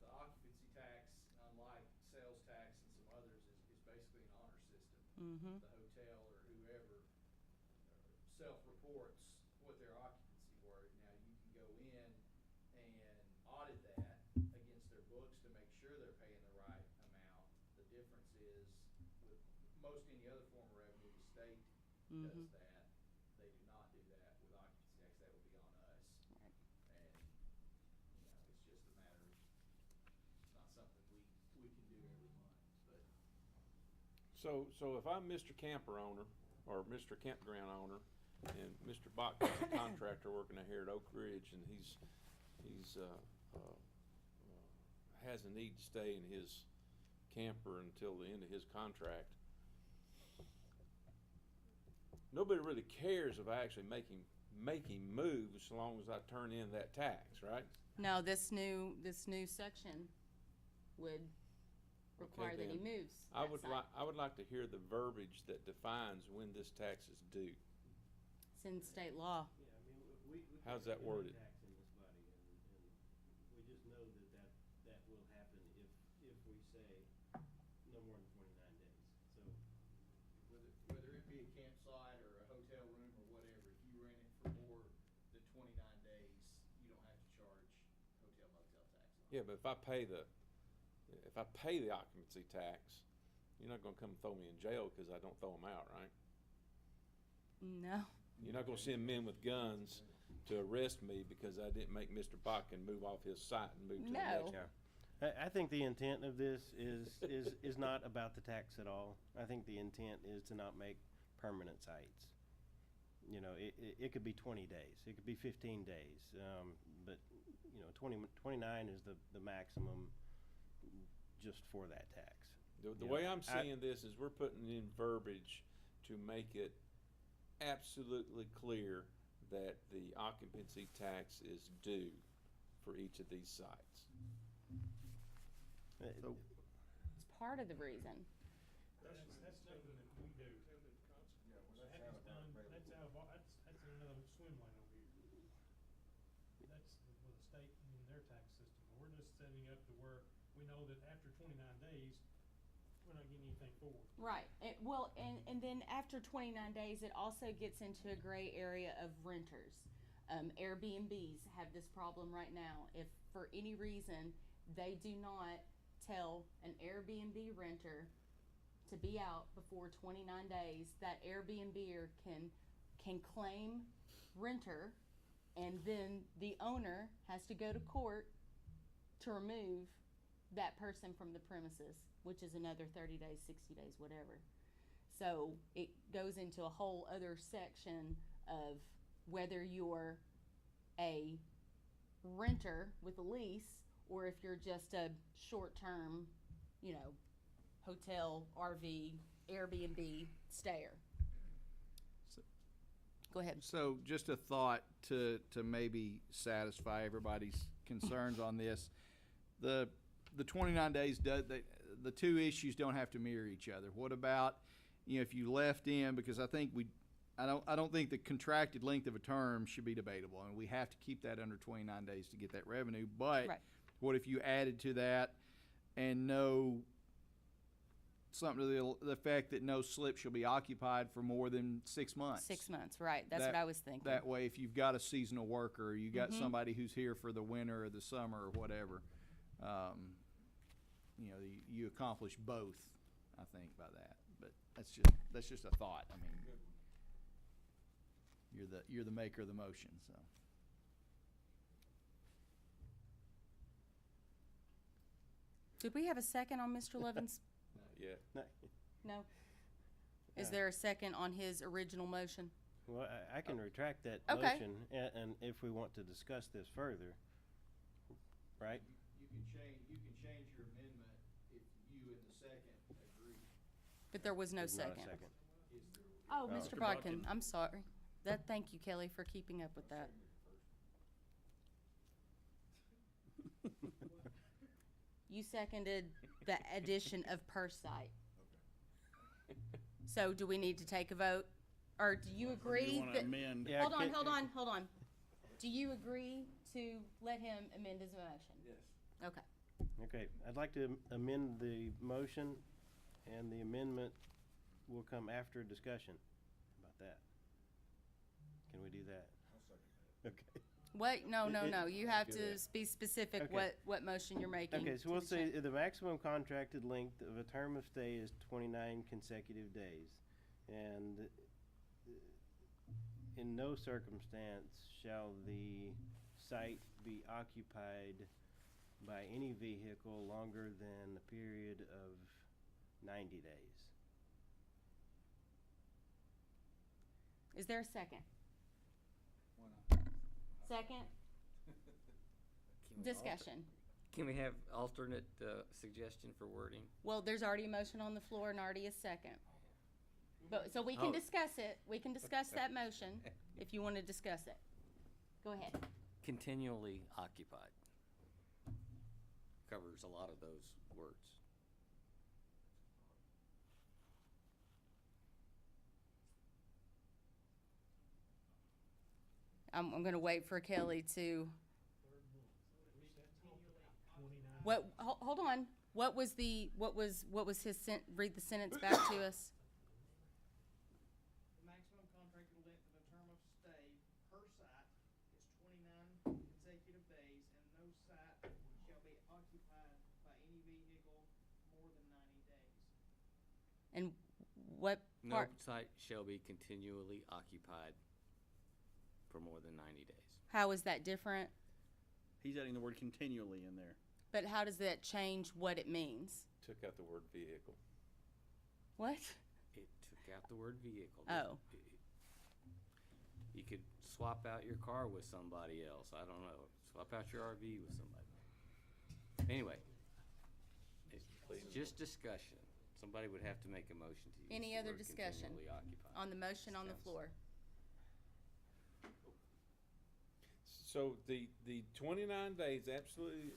The occupancy tax, unlike sales tax and some others, is basically an honor system. mm-hmm. The hotel or whoever self-reports what their occupancy were. Now, you can go in and audit that against their books to make sure they're paying the right amount. The difference is, with most any other form of revenue, the state Mm-hmm. does that. They do not do that with occupancy tax. That would be on us. Right. And, it's just a matter of, it's not something we can do every month, but. So if I'm Mr. Camper owner, or Mr. Campground owner, and Mr. Bach is a contractor working out here at Oak Ridge, and he's has a need to stay in his camper until the end of his contract, nobody really cares if I actually make him move as long as I turn in that tax, right? No, this new section would require that he then. moves. I that would site. I would like to hear the verbiage that defines when this tax is due. It's in state law. Yeah, I mean, we How's that worded? tax in this body, and we just know that will happen if we say no more than 29 days. So Whether it be a campsite or a hotel room or whatever, if you rent it for more than 29 days, you don't have to charge hotel motel tax on it. Yeah, but if I pay the occupancy tax, you're not gonna come throw me in jail because I don't throw them out, right? No. You're not gonna send men with guns to arrest me because I didn't make Mr. Bakken move off his site and move to the No. next. I think the intent of this is not about the tax at all. I think the intent is to not make permanent sites. You know, it could be 20 days, it could be 15 days, but 29 is the maximum just for that tax. The way I'm seeing this is we're putting in verbiage to make it absolutely clear that the occupancy tax is due for each of these sites. So It's part of the reason. That's something that we do. Yeah, well, That that's is out of our done, regular. that's out of, that's in another swim lane over here. That's with the state and their tax system. We're just setting up to where we know that after 29 days, we're not getting anything for it. Right. Well, and then after 29 days, it also gets into a gray area of renters. Airbnbs have this problem right now. If for any reason they do not tell an Airbnb renter to be out before 29 days, that Airbnber can claim renter, and then the owner has to go to court to remove that person from the premises, which is another 30 days, 60 days, whatever. So it goes into a whole other section of whether you're a renter with a lease or if you're just a short-term, hotel, RV, Airbnb stayer. Go ahead. So just a thought to maybe satisfy everybody's concerns on this. The 29 days the two issues don't have to mirror each other. What about, if you left in, because I don't think the contracted length of a term should be debatable, and we have to keep that under 29 days to get that revenue. But Right. what if you added to that and something to the effect that no slip shall be occupied for more than 6 months? 6 months, right. That's what I was thinking. That way, if you've got a seasonal worker, or you got somebody who's here for the winter or the summer or whatever, you accomplish both, I think, by that. But that's just a thought. I mean, you're the maker of the motion, so. Did we have a second on Mr. Levin's? Yeah. No? Is there a second on his original motion? Well, I can retract that Okay. motion, and if we want to discuss this further, right? You can change your amendment if you and the second agree. But there was no There's not a second. second. Oh, Oh. Mr. Bodkin, I'm sorry. Thank you, Kelly, for keeping up with that. You seconded the addition of per site. So do we need to take a vote? Or do you agree You wanna that? amend? Yeah, Hold on, ca- hold on. Do you agree to let him amend his motion? Yes. Okay. Okay, I'd like to amend the motion, and the amendment will come after discussion. How about that? Can we do that? I'll second that. Okay. What? No. You have do to that. be specific Okay. what motion you're making. Okay, so to we'll the say change. the maximum contracted length of a term of stay is 29 consecutive days. And in no circumstance shall the site be occupied by any vehicle longer than a period of 90 days. Is there a second? Why not? Second? Can we Discussion. Can we have alternate suggestion for wording? Well, there's already a motion on the floor and already a second. But, so we can Oh. discuss it. We can discuss that motion if you want to discuss it. Go ahead. Continually occupied covers a lot of those words. I'm going to wait for Kelly to. Hold on. What was his read the sentence back to us? The maximum contracted length of a term of stay per site is 29 consecutive days, and no site shall be occupied by any vehicle more than 90 days. And what No part? site shall be continually occupied for more than 90 days. How is that different? He's adding the word continually in there. But how does that change what it means? Took out the word vehicle. What? It took out the word vehicle. Oh. You could swap out your car with somebody else. I don't know. Swap out your RV with somebody. Anyway, it's just discussion. Somebody would have to make a motion to use Any the other word discussion continually occupied. on the motion on the Sounds- floor? So the 29 days, absolutely,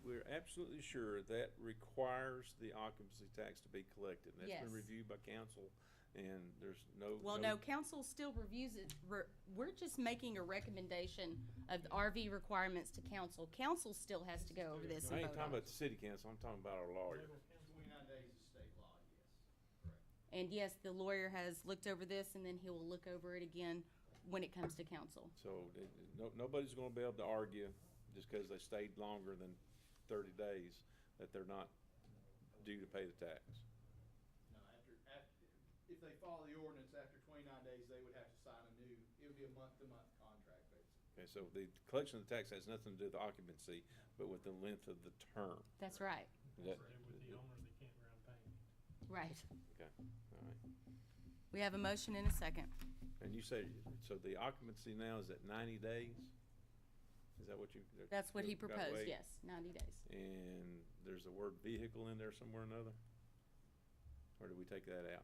we're absolutely sure that requires the occupancy tax to be collected. And that's been Yes. reviewed by council and there's no. Well, no, council still reviews it. We're just making a recommendation of the RV requirements to council. Council still has to go over this I and ain't vote talking on it. about the city council, I'm talking about our lawyer. 29 days is state law, yes. Correct. And yes, the lawyer has looked over this, and then he will look over it again when it comes to council. So, nobody's gonna be able to argue just because they stayed longer than 30 days that they're not due to pay the tax. No, if they follow the ordinance, after 29 days, they would have to sign a new, it would be a month-to-month contract, basically. Okay, so the collection of the tax has nothing to do with the occupancy, but with the length of the term. That's right. Is that- With the owner of the campground paying. Right. Okay, all right. We have a motion and a second. And you say, so the occupancy now is at 90 days? Is that what you? That's what he got proposed, away? yes, 90 days. And there's the word vehicle in there somewhere or another? Or did we take that out?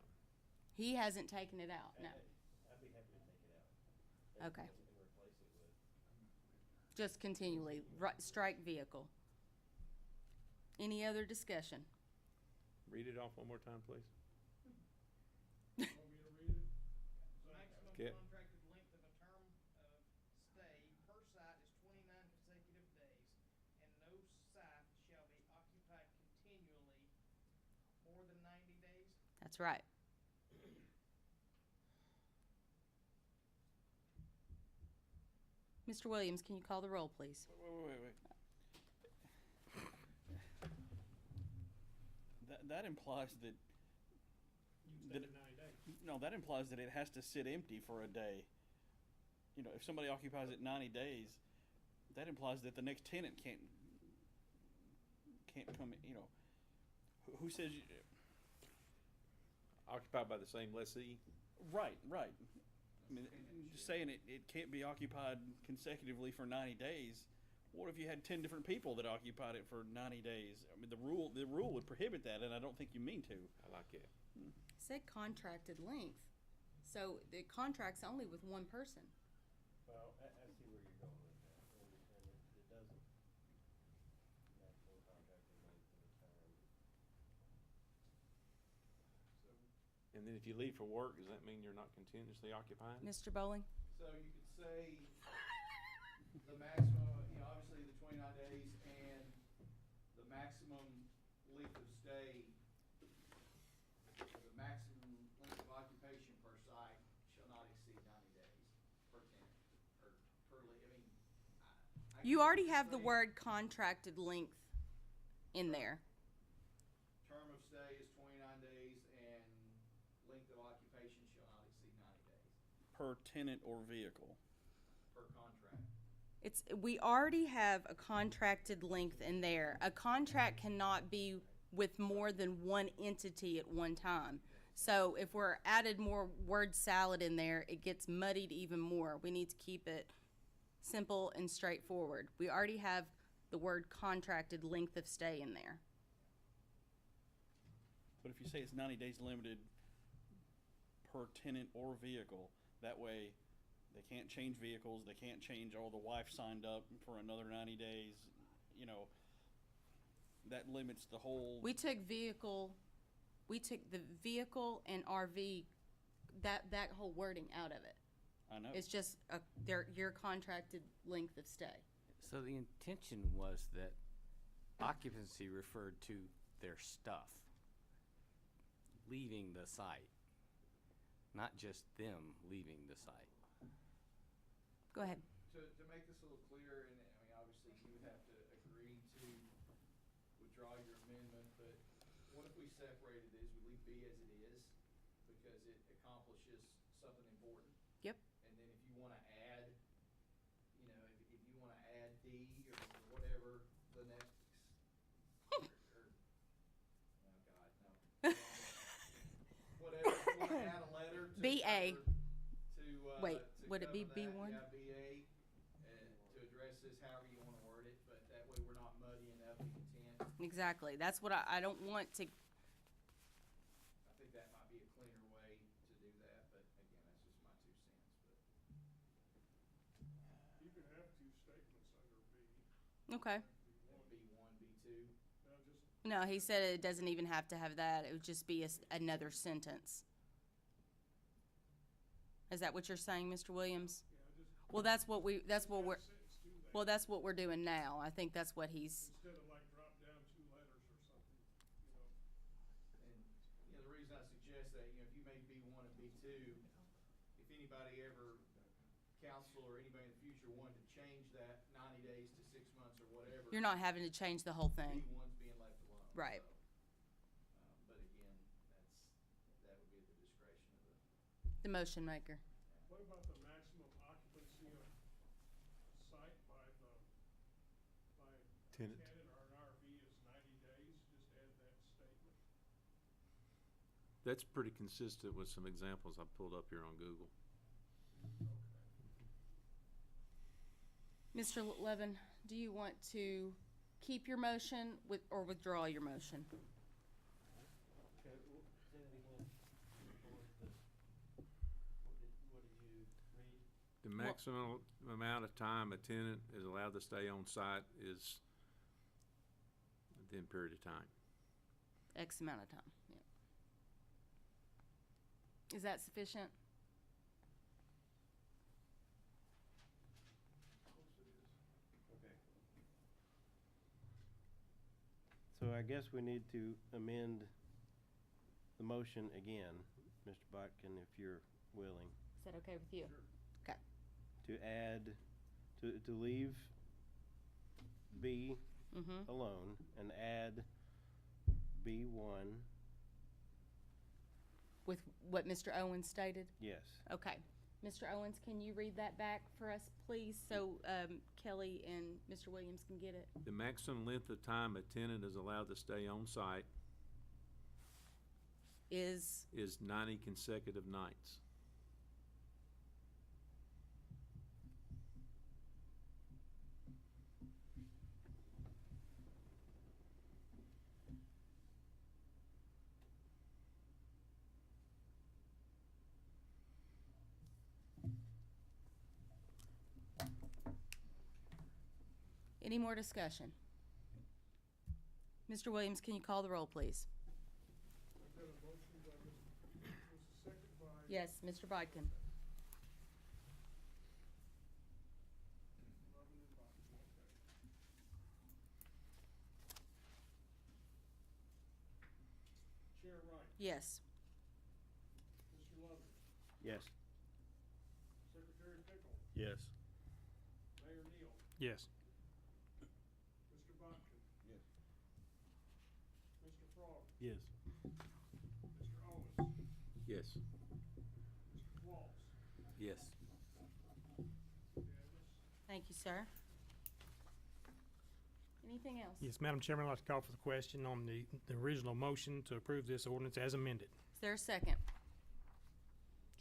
He hasn't taken it out, no. I'd be happy to take it out. Okay. And replace it with. Just continually, strike vehicle. Any other discussion? Read it off one more time, please. Want me to read it? Maximum Okay. contracted length of a term of stay per site is 29 consecutive days, and no site shall be occupied continually more than 90 days. That's right. Mr. Williams, can you call the roll, please? Wait. That implies that. You can stay for 90 days. No, that implies that it has to sit empty for a day. You know, if somebody occupies it 90 days, that implies that the next tenant can't come in, you know. Who says you, Occupied by the same lessee? right. I mean, just saying it can't be occupied consecutively for 90 days. What if you had 10 different people that occupied it for 90 days? I mean, the rule would prohibit that, and I don't think you mean to. I like it. Said contracted length. So the contract's only with one person. Well, I see where you're going with that, and it doesn't. Maximum contracted length of the term. And then if you leave for work, does that mean you're not continuously occupied? Mr. Bowling? So you could say the maximum, you know, obviously the 29 days and the maximum length of stay, the maximum length of occupation per site shall not exceed 90 days per tenant, or per, I mean, I You guess already you're have the saying word contracted length in there. term of stay is 29 days and length of occupation shall not exceed 90 days Per tenant or vehicle. per contract. We already have a contracted length in there. A contract cannot be with more than one entity at one time. So if we're added more word salad in there, it gets muddied even more. We need to keep it simple and straightforward. We already have the word contracted length of stay in there. But if you say it's 90 days limited per tenant or vehicle, that way they can't change vehicles, they can't change, oh, the wife signed up for another 90 days, you know, that limits the whole. We took the vehicle and RV, that whole wording out of it. I know. It's just your contracted length of stay. So the intention was that occupancy referred to their stuff leaving the site, not just them leaving the site. Go ahead. To make this a little clearer, and I mean, obviously you would have to agree to withdraw your amendment, but what if we separated this, we leave B as it is, because it accomplishes something important? Yep. And then if you wanna add, you know, if you wanna add D or whatever, the next, oh God, no. Whatever, if you wanna add a letter to BA. cover- to, Wait, to would it be cover that, B1? Yeah, BA, to address this however you wanna word it, but that way we're not muddying up the intent. Exactly. That's what I don't want to. I think that might be a cleaner way to do that, but again, that's just my 2 cents, but. You can have two statements under B. Okay. B1, B2. Now just, No, he said it doesn't even have to have that. It would just be another sentence. Is that what you're saying, Mr. Williams? Yeah, just. Well, that's what we're, That sentence to that, well, that's what we're doing now. I think that's what he's, instead of like drop down 2 letters or something, you know. And, you know, the reason I suggest that, you know, if you made B1 and B2, if anybody ever, council or anybody in the future wanted to change that 90 days to 6 months or whatever. you're not having to change the whole thing. B1's being left alone. Right. So, but again, that would be at the discretion of the. The motion maker. What about the maximum occupancy of a site by Tenant. tenant or an RV is 90 days? Just add that statement. That's pretty consistent with some examples I pulled up here on Google. Mr. Levin, do you want to keep your motion or withdraw your motion? Okay, say that again. What did you read? The maximum amount of time a tenant is allowed to stay on site is within period of time. X amount of time, yeah. Is that sufficient? So I guess we need to amend the motion again, Mr. Botkin, if you're willing, Is that okay with you? Okay. to add, to leave B Mm-hmm. alone and add B1, With what Mr. Owens stated? yes. Okay. Mr. Owens, can you read that back for us, please, so Kelly and Mr. Williams can get it? The maximum length of time a tenant is allowed to stay on site Is, is 90 consecutive nights. any more discussion? Mr. Williams, can you call the roll, please? I've got a motion by Mr. Second by. Yes, Mr. Bodkin. Lovin and Botkin, okay. Chair Wright, Yes. Mr. Lovin, Yes. Secretary Pickle, Yes. Mayor Neal, Yes. Mr. Botkin, Yes. Mr. Frog, Yes. Mr. Owens, Yes. Mr. Walls. Yes. Unanimous? Thank you, sir. Anything else? Yes, Madam Chairman, I'd like to call for the question on the original motion to approve this ordinance as amended. Is there a second?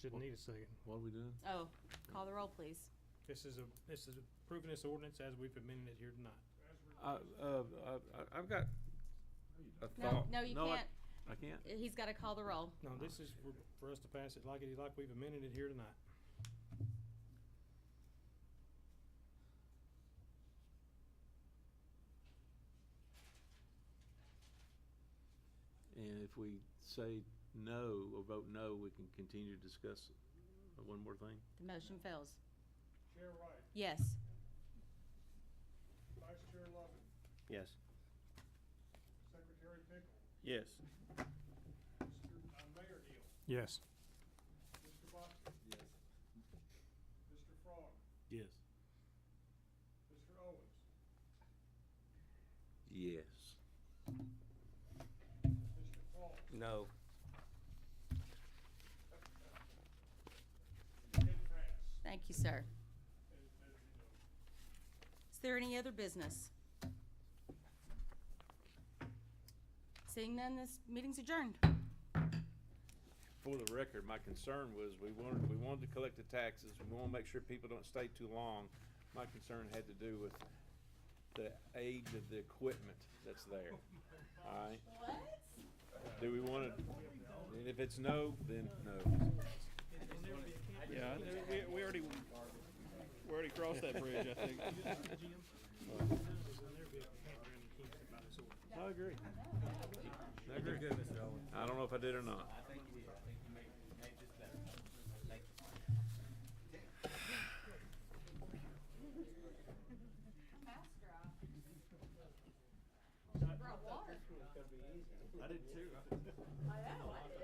Shouldn't need a second. What are we doing? Oh, call the roll, please. This is approving this ordinance as we've amended it here tonight. I've got a No, thought. no, you can't. I can't? He's got to call the roll. No, this is for us to pass it like we've amended it here tonight. And if we say no or vote no, we can continue to discuss one more thing. The motion fails. Chair Wright, Yes. Vice Chair Lovin, Yes. Secretary Pickle, Yes. Mayor Neal, Yes. Mr. Botkin, Yes. Mr. Frog, Yes. Mr. Owens, Yes. Mr. Walls. No. It passed, Thank you, sir. as you know. Is there any other business? Seeing none, this meeting's adjourned. For the record, my concern was we wanted to collect the taxes. We want to make sure people don't stay too long. My concern had to do with the age of the equipment that's there. All right? What? Do we want to, and if it's no, then no. Yeah, we already crossed that bridge, I think. I agree. I agree. I don't know if I did or not. I think you did. I think you made just better. Thank you. gonna be easy. I did too. I know, I did.